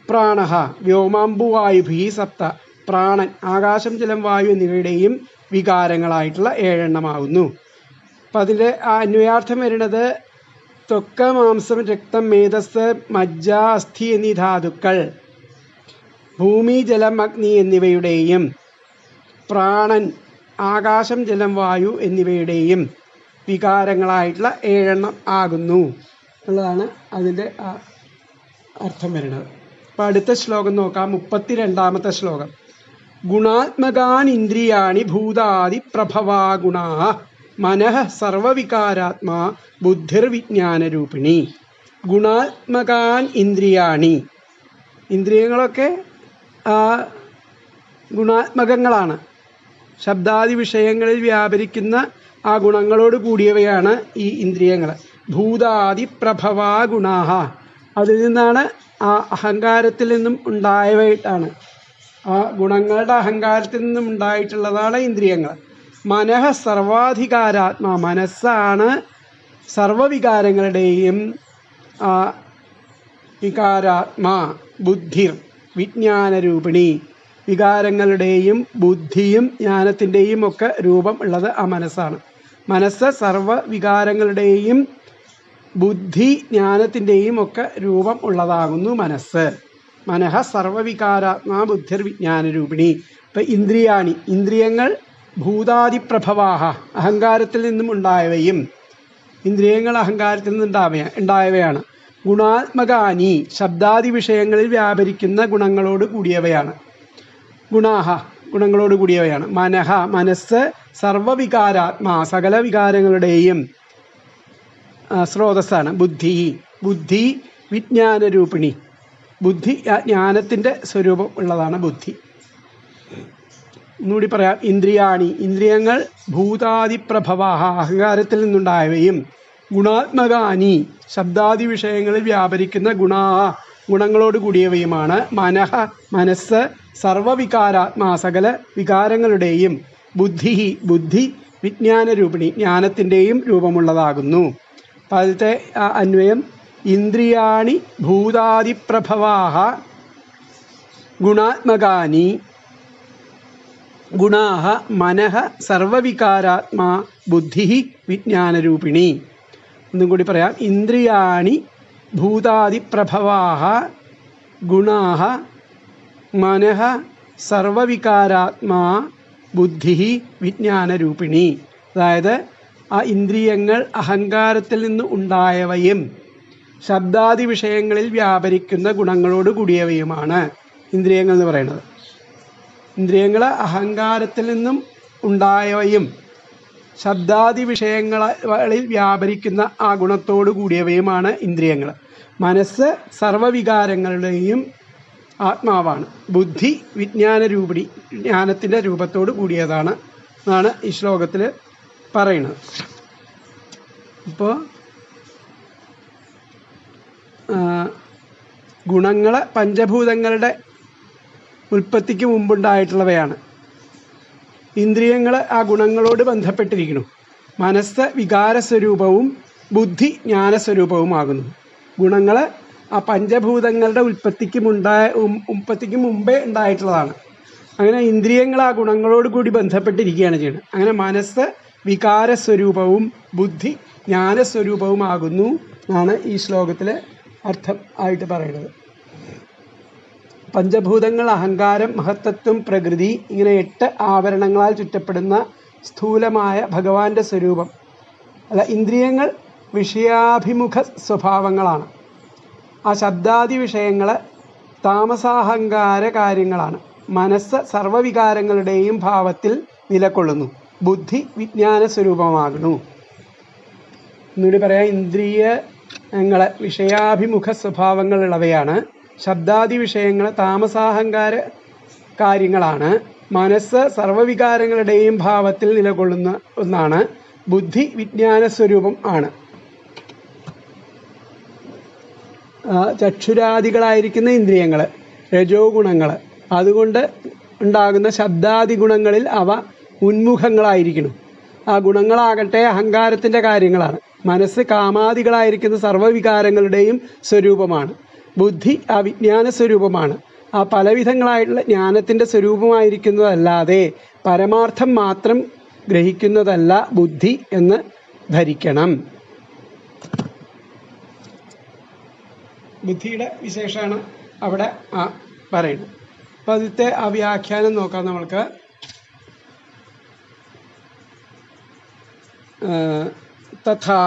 പ്രാണഃ വ്യോമാംബുവായുഭിഃ സപ്ത പ്രാണൻ ആകാശം ജലം വായു എന്നിവയുടെയും വികാരങ്ങളായിട്ടുള്ള 7 എണ്ണമാകുന്നു. അപ്പം അതിൻ്റെ അന്വയാർത്ഥം വരുന്നത് ത്വക്ക് മാംസം രക്തം മേധസ് മജ്ജ അസ്ഥി എന്നീ ധാതുക്കൾ ഭൂമി ജലം അഗ്നി എന്നിവയുടെയും പ്രാണൻ ആകാശം ജലം വായു എന്നിവയുടെയും വികാരങ്ങളായിട്ടുള്ള 7 എണ്ണം ആകുന്നു എന്നുള്ളതാണ് അതിൻ്റെ അർത്ഥം വരുന്നത്. അപ്പോൾ അടുത്ത ശ്ലോകം നോക്കാം. 32ാമത്തെ ശ്ലോകം. ഗുണാത്മകാൻ ഇന്ദ്രിയാണി ഭൂതാദി പ്രഭവാ ഗുണാ മനഃ സർവവികാരാത്മാ ബുദ്ധിർവിജ്ഞാനരൂപിണി. ഗുണാത്മകാൻ ഇന്ദ്രിയാണി, ഇന്ദ്രിയങ്ങളൊക്കെ ഗുണാത്മകങ്ങളാണ്. ശബ്ദാദി വിഷയങ്ങളിൽ വ്യാപരിക്കുന്ന ആ ഗുണങ്ങളോട് കൂടിയവയാണ് ഈ ഇന്ദ്രിയങ്ങൾ. ഭൂതാദി പ്രഭവാ ഗുണാഹ, അതിൽ നിന്നാണ് ആ അഹങ്കാരത്തിൽ നിന്നും ഉണ്ടായവയിട്ടാണ്, ആ ഗുണങ്ങളുടെ അഹങ്കാരത്തിൽ നിന്നും ഉണ്ടായിട്ടുള്ളതാണ് ഇന്ദ്രിയങ്ങൾ. മനഃ സർവാധികാരാത്മാ, മനസ്സാണ് സർവവികാരങ്ങളുടെയും വികാരാത്മാ. ബുദ്ധിർ വിജ്ഞാനരൂപിണി, വികാരങ്ങളുടെയും ബുദ്ധിയും ജ്ഞാനത്തിൻ്റെയും ഒക്കെ രൂപം ഉള്ളത് ആ മനസ്സാണ്. മനസ്സ് സർവവികാരങ്ങളുടെയും ബുദ്ധി ജ്ഞാനത്തിൻ്റെയും ഒക്കെ രൂപം ഉള്ളതാകുന്നു മനസ്സ്. മനഃ സർവവികാരാത്മാ ബുദ്ധിർവിജ്ഞാനരൂപിണി. ഇപ്പം ഇന്ദ്രിയാണി, ഇന്ദ്രിയങ്ങൾ ഭൂതാദിപ്രഭവാഹ അഹങ്കാരത്തിൽ നിന്നും ഉണ്ടായവയും, ഇന്ദ്രിയങ്ങൾ അഹങ്കാരത്തിൽ നിന്ന് ഉണ്ടായവയാണ്. ഗുണാത്മകാനി ശബ്ദാദി വിഷയങ്ങളിൽ വ്യാപരിക്കുന്ന ഗുണങ്ങളോട് കൂടിയവയാണ്. ഗുണാഹ ഗുണങ്ങളോട് കൂടിയവയാണ്. മനഃ മനസ്സ് സർവവികാരാത്മാ സകല വികാരങ്ങളുടെയും സ്രോതസ്സാണ്. ബുദ്ധി ബുദ്ധി വിജ്ഞാനരൂപിണി, ബുദ്ധി ജ്ഞാനത്തിൻ്റെ സ്വരൂപം ഉള്ളതാണ് ബുദ്ധി. ഒന്നുകൂടി പറയാം. ഇന്ദ്രിയാണി ഇന്ദ്രിയങ്ങൾ ഭൂതാദിപ്രഭവാഹ അഹങ്കാരത്തിൽ നിന്നുണ്ടായവയും ഗുണാത്മകാനി ശബ്ദാദി വിഷയങ്ങളിൽ വ്യാപരിക്കുന്ന ഗുണങ്ങളോട് കൂടിയവയുമാണ്. മനഃ മനസ്സ് സർവവികാരാത്മാ സകല വികാരങ്ങളുടെയും ബുദ്ധി ബുദ്ധി വിജ്ഞാനരൂപിണി ജ്ഞാനത്തിൻ്റെയും രൂപമുള്ളതാകുന്നു. അപ്പം അതിലത്തെ അന്വയം ഇന്ദ്രിയാണി ഭൂതാദിപ്രഭവാഹ ഗുണാത്മകാനി ഗുണാഹ മനഃ സർവവികാരാത്മാ ബുദ്ധി വിജ്ഞാനരൂപിണി. ഒന്നും കൂടി പറയാം. ഇന്ദ്രിയാണി ഭൂതാദിപ്രഭവാഹ ഗുണാഹ മനഃ സർവവികാരാത്മാ ബുദ്ധി വിജ്ഞാനരൂപിണി. അതായത് ആ ഇന്ദ്രിയങ്ങൾ അഹങ്കാരത്തിൽ നിന്ന് ഉണ്ടായവയും ശബ്ദാദി വിഷയങ്ങളിൽ വ്യാപരിക്കുന്ന ഗുണങ്ങളോട് കൂടിയവയുമാണ് ഇന്ദ്രിയങ്ങൾ എന്ന് പറയുന്നത്. ഇന്ദ്രിയങ്ങൾ അഹങ്കാരത്തിൽ നിന്നും ഉണ്ടായവയും ശബ്ദാദി വിഷയങ്ങളിൽ വ്യാപരിക്കുന്ന ആ ഗുണത്തോടു കൂടിയവയുമാണ് ഇന്ദ്രിയങ്ങൾ. മനസ്സ് സർവവികാരങ്ങളുടെയും ആത്മാവാണ്. ബുദ്ധി വിജ്ഞാനരൂപിണി ജ്ഞാനത്തിൻ്റെ രൂപത്തോട് കൂടിയതാണ് എന്നാണ് ഈ ശ്ലോകത്തിൽ പറയുന്നത്. ഇപ്പോൾ ഗുണങ്ങൾ പഞ്ചഭൂതങ്ങളുടെ ഉൽപ്പത്തിക്ക് മുമ്പുണ്ടായിട്ടുള്ളവയാണ്. ഇന്ദ്രിയങ്ങൾ ആ ഗുണങ്ങളോട് ബന്ധപ്പെട്ടിരിക്കുന്നു. മനസ്സ് വികാരസ്വരൂപവും ബുദ്ധി ജ്ഞാനസ്വരൂപവുമാകുന്നു. ഗുണങ്ങൾ ആ പഞ്ചഭൂതങ്ങളുടെ ഉൽപ്പത്തിക്ക് മുമ്പേ ഉണ്ടായിട്ടുള്ളതാണ്. അങ്ങനെ ഇന്ദ്രിയങ്ങൾ ആ ഗുണങ്ങളോട് കൂടി ബന്ധപ്പെട്ടിരിക്കുകയാണ് ചെയ്യുന്നത്. അങ്ങനെ മനസ്സ് വികാരസ്വരൂപവും ബുദ്ധി ജ്ഞാനസ്വരൂപവുമാകുന്നു എന്നാണ് ഈ ശ്ലോകത്തിൽ അർത്ഥം ആയിട്ട് പറയുന്നത്. പഞ്ചഭൂതങ്ങൾ അഹങ്കാരം മഹത്തത്വം പ്രകൃതി ഇങ്ങനെ 8 ആവരണങ്ങളാൽ ചുറ്റപ്പെടുന്ന സ്ഥൂലമായ ഭഗവാന്റെ സ്വരൂപം. അല്ല, ഇന്ദ്രിയങ്ങൾ വിഷയാഭിമുഖ സ്വഭാവങ്ങളാണ്. ആ ശബ്ദാദി വിഷയങ്ങൾ താമസാഹങ്കാര കാര്യങ്ങളാണ്. മനസ്സ് സർവവികാരങ്ങളുടെയും ഭാവത്തിൽ നിലകൊള്ളുന്നു. ബുദ്ധി വിജ്ഞാന സ്വരൂപമാകുന്നു. എന്നുകൂടി പറയാം, ഇന്ദ്രിയങ്ങൾ വിഷയാഭിമുഖ സ്വഭാവങ്ങളുള്ളവയാണ്. ശബ്ദാദി വിഷയങ്ങൾ താമസാഹങ്കാര കാര്യങ്ങളാണ്. മനസ്സ് സർവവികാരങ്ങളുടെയും ഭാവത്തിൽ നിലകൊള്ളുന്ന ഒന്നാണ്. ബുദ്ധി വിജ്ഞാന സ്വരൂപം ആണ്. ചക്ഷുരാദികളായിരിക്കുന്ന ഇന്ദ്രിയങ്ങൾ രജോ ഗുണങ്ങൾ, അതുകൊണ്ട് ഉണ്ടാകുന്ന ശബ്ദാദി ഗുണങ്ങളിൽ അവ ഉന്മുഖങ്ങളായിരിക്കണം. ആ ഗുണങ്ങളാകട്ടെ അഹങ്കാരത്തിൻ്റെ കാര്യങ്ങളാണ്. മനസ്സ് കാമാദികളായിരിക്കുന്ന സർവ്വവികാരങ്ങളുടെയും സ്വരൂപമാണ്. ബുദ്ധി ആ വിജ്ഞാന സ്വരൂപമാണ്. ആ പലവിധങ്ങളായിട്ടുള്ള ജ്ഞാനത്തിൻ്റെ സ്വരൂപമായിരിക്കുന്നതല്ലാതെ പരമാർത്ഥം മാത്രം ഗ്രഹിക്കുന്നതല്ല ബുദ്ധി എന്ന് ധരിക്കണം. ബുദ്ധിയുടെ വിശേഷമാണ് അവിടെ പറയുന്നത്. അപ്പോൾ ആദ്യത്തെ ആ വ്യാഖ്യാനം നോക്കാം നമ്മൾക്ക്. തഥാ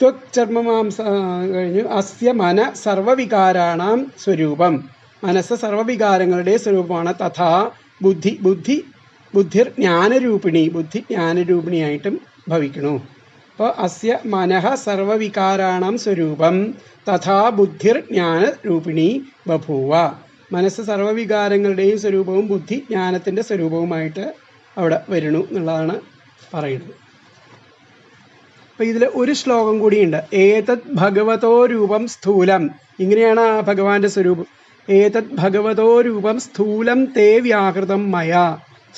ത്വക് ചർമ്മമാംസ കഴിഞ്ഞു അസ്യ മന സർവവികാരാണാം സ്വരൂപം. മനസ്സ് സർവവികാരങ്ങളുടെ സ്വരൂപമാണ്. തഥാ ബുദ്ധിർ ജ്ഞാനരൂപിണി, ബുദ്ധി ജ്ഞാനരൂപിണിയായിട്ടും ഭവിക്കണു. അപ്പോൾ അസ്യ മനഃ സർവവികാരാണാം സ്വരൂപം തഥാ ബുദ്ധിർ ജ്ഞാനരൂപിണി ബഭൂവ. മനസ്സ് സർവവികാരങ്ങളുടെയും സ്വരൂപവും ബുദ്ധി ജ്ഞാനത്തിൻ്റെ സ്വരൂപവുമായിട്ട് അവിടെ വരണു എന്നുള്ളതാണ് പറയുന്നത്. അപ്പോൾ ഇതിൽ ഒരു ശ്ലോകം കൂടിയുണ്ട്. ഏതത് ഭഗവതോ രൂപം സ്ഥൂലം. ഇങ്ങനെയാണ് ആ ഭഗവാന്റെ സ്വരൂപം. ഏതത് ഭഗവതോ രൂപം സ്ഥൂലം തേ വ്യാഹൃതം മയ.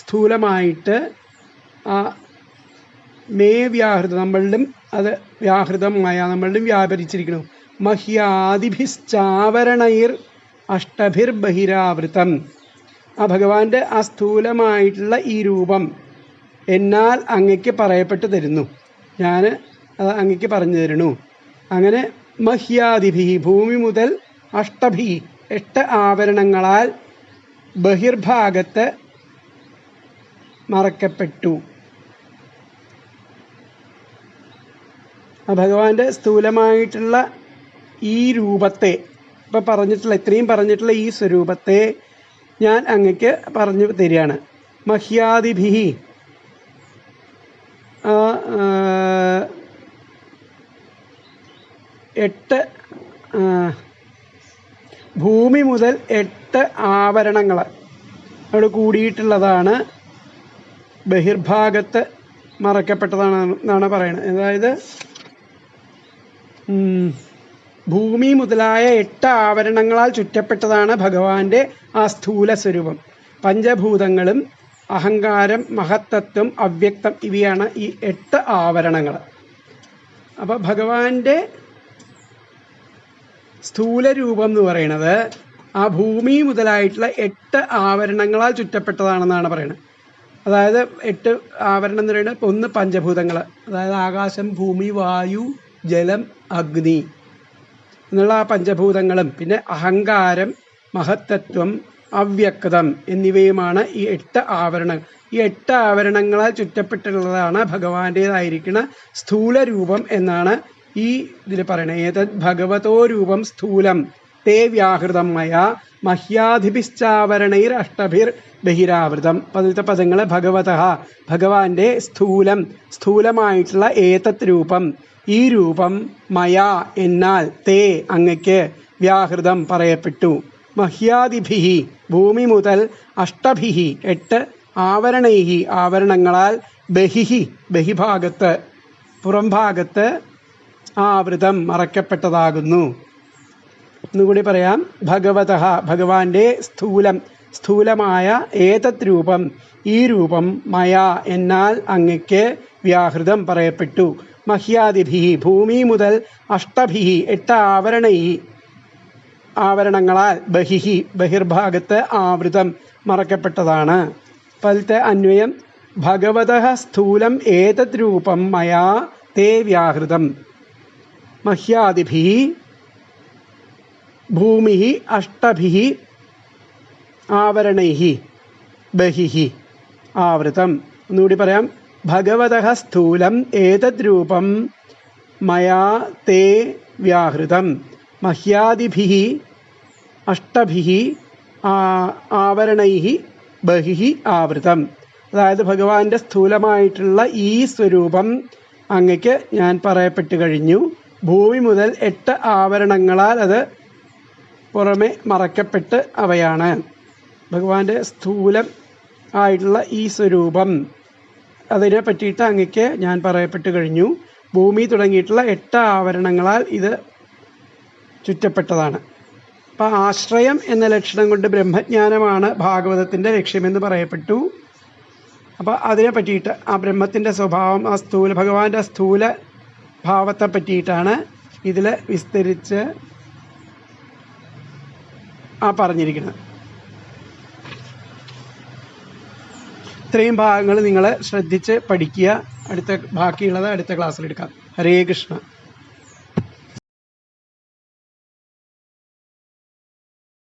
സ്ഥൂലമായിട്ട് ആ മേ വ്യാഹൃതം, നമ്മളിലും അത് വ്യാഹൃതം മയ, നമ്മളിലും വ്യാപരിച്ചിരിക്കണം. മഹ്യാദിഭിശ്ചാവരണൈർ അഷ്ടഭിർ ബഹിരാവൃതം. ആ ഭഗവാന്റെ ആ സ്ഥൂലമായിട്ടുള്ള ഈ രൂപം എന്നാൽ അങ്ങയ്ക്ക് പറയപ്പെട്ട് തരുന്നു. ഞാൻ അത് അങ്ങയ്ക്ക് പറഞ്ഞു തരണു. അങ്ങനെ മഹ്യാദിഭി, ഭൂമി മുതൽ അഷ്ടഭി, 8 ആവരണങ്ങളാൽ ബഹിർഭാഗത്ത് മറക്കപ്പെട്ടു. ഭഗവാന്റെ സ്ഥൂലമായിട്ടുള്ള ഈ രൂപത്തെ, ഇപ്പം പറഞ്ഞിട്ടുള്ള ഇത്രയും പറഞ്ഞിട്ടുള്ള ഈ സ്വരൂപത്തെ ഞാൻ അങ്ങക്ക് പറഞ്ഞു തരികയാണ്. മഹ്യാദിഭി, ഭൂമി മുതൽ 8 ആവരണങ്ങൾ അവിടെ കൂടിയിട്ടുള്ളതാണ് ബഹിർഭാഗത്ത് മറക്കപ്പെട്ടതാണെന്നാണ് പറയുന്നത്. അതായത് ഭൂമി മുതലായ 8 ആവരണങ്ങളാൽ ചുറ്റപ്പെട്ടതാണ് ഭഗവാന്റെ ആ സ്ഥൂല സ്വരൂപം. പഞ്ചഭൂതങ്ങളും അഹങ്കാരം, മഹത്തത്വം, അവ്യക്തം, ഇവയാണ് ഈ 8 ആവരണങ്ങൾ. അപ്പോൾ ഭഗവാന്റെ സ്ഥൂല രൂപം എന്ന് പറയുന്നത് ആ ഭൂമി മുതലായിട്ടുള്ള 8 ആവരണങ്ങളാൽ ചുറ്റപ്പെട്ടതാണെന്നാണ് പറയുന്നത്. അതായത് 8 ആവരണം എന്ന് പറയുന്നത് 1 പഞ്ചഭൂതങ്ങൾ, അതായത് ആകാശം, ഭൂമി, വായു, ജലം, അഗ്നി എന്നുള്ള ആ പഞ്ചഭൂതങ്ങളും പിന്നെ അഹങ്കാരം, മഹത്തത്വം, അവ്യക്തം എന്നിവയുമാണ് ഈ 8 ആവരണങ്ങൾ. ഈ 8 ആവരണങ്ങളാൽ ചുറ്റപ്പെട്ടുള്ളതാണ് ഭഗവാന്റേതായിരിക്കുന്ന സ്ഥൂല രൂപം എന്നാണ് ഈ ഇതിൽ പറയണത്. ഏതത് ഭഗവതോ രൂപം സ്ഥൂലം തേ വ്യാഹൃതം മയ മഹ്യാധിഭിശ്ചാവരണൈർ അഷ്ടഭിർ ബഹിരാവൃതം. പതിനത്തെ പദങ്ങൾ ഭഗവതഃ, ഭഗവാന്റെ സ്ഥൂലം, സ്ഥൂലമായിട്ടുള്ള ഏതത് രൂപം, ഈ രൂപം മയാ എന്നാൽ തേ അങ്ങയ്ക്ക് വ്യാഹൃതം പറയപ്പെട്ടു. മഹ്യാദിഭിഹി ഭൂമി മുതൽ അഷ്ടഭിഹി 8 ആവരണൈഹി ആവരണങ്ങളാൽ ബഹിഹി ബഹിഭാഗത്ത് പുറംഭാഗത്ത് ആവൃതം മറക്കപ്പെട്ടതാകുന്നു. എന്നുകൂടി പറയാം. ഭഗവതഃ ഭഗവാന്റെ സ്ഥൂലം, സ്ഥൂലമായ ഏതത് രൂപം, ഈ രൂപം മയാ എന്നാൽ അങ്ങയ്ക്ക് വ്യാഹൃതം പറയപ്പെട്ടു. മഹ്യാദിഭിഹി ഭൂമി മുതൽ അഷ്ടഭിഹി 8 ആവരണൈഹി ആവരണങ്ങളാൽ ബഹിഹി ബഹിർഭാഗത്ത് ആവൃതം മറക്കപ്പെട്ടതാണ്. പലത്തെ അന്വയം ഭഗവതഃ സ്ഥൂലം ഏതത് രൂപം മയാ തേ വ്യാഹൃതം മഹ്യാദിഭിഹി ഭൂമി അഷ്ടഭിഹി ആവരണൈഹി ബഹിഹി ആവൃതം. ഒന്നുകൂടി പറയാം. ഭഗവതഃ സ്ഥൂലം ഏതത് രൂപം മയാ തേ വ്യാഹൃതം മഹ്യാദിഭിഹി അഷ്ടഭിഹി ആവരണൈഹി ബഹിഹി ആവൃതം. അതായത് ഭഗവാന്റെ സ്ഥൂലമായിട്ടുള്ള ഈ സ്വരൂപം അങ്ങക്ക് ഞാൻ പറയപ്പെട്ടു കഴിഞ്ഞു. ഭൂമി മുതൽ 8 ആവരണങ്ങളാൽ അത് പുറമെ മറക്കപ്പെട്ട് അവയാണ്. ഭഗവാന്റെ സ്ഥൂലം ആയിട്ടുള്ള ഈ സ്വരൂപം അതിനെ പറ്റിയിട്ട് അങ്ങക്ക് ഞാൻ പറയപ്പെട്ടു കഴിഞ്ഞു. ഭൂമി തുടങ്ങിയിട്ടുള്ള 8 ആവരണങ്ങളാൽ ഇത് ചുറ്റപ്പെട്ടതാണ്. അപ്പം ആശ്രയം എന്ന ലക്ഷണം കൊണ്ട് ബ്രഹ്മജ്ഞാനമാണ് ഭാഗവതത്തിൻ്റെ ലക്ഷ്യമെന്ന് പറയപ്പെട്ടു. അപ്പോൾ അതിനെ പറ്റിയിട്ട് ആ ബ്രഹ്മത്തിൻ്റെ സ്വഭാവം, ആ ഭഗവാന്റെ സ്ഥൂല ഭാവത്തെ പറ്റിയിട്ടാണ് ഇതിൽ വിസ്തരിച്ച് പറഞ്ഞിരിക്കുന്നത്. ഇത്രയും ഭാഗങ്ങൾ നിങ്ങൾ ശ്രദ്ധിച്ച് പഠിക്കുക. ബാക്കിയുള്ളത് അടുത്ത ക്ലാസ്സിലെടുക്കാം. ഹരേ കൃഷ്ണ.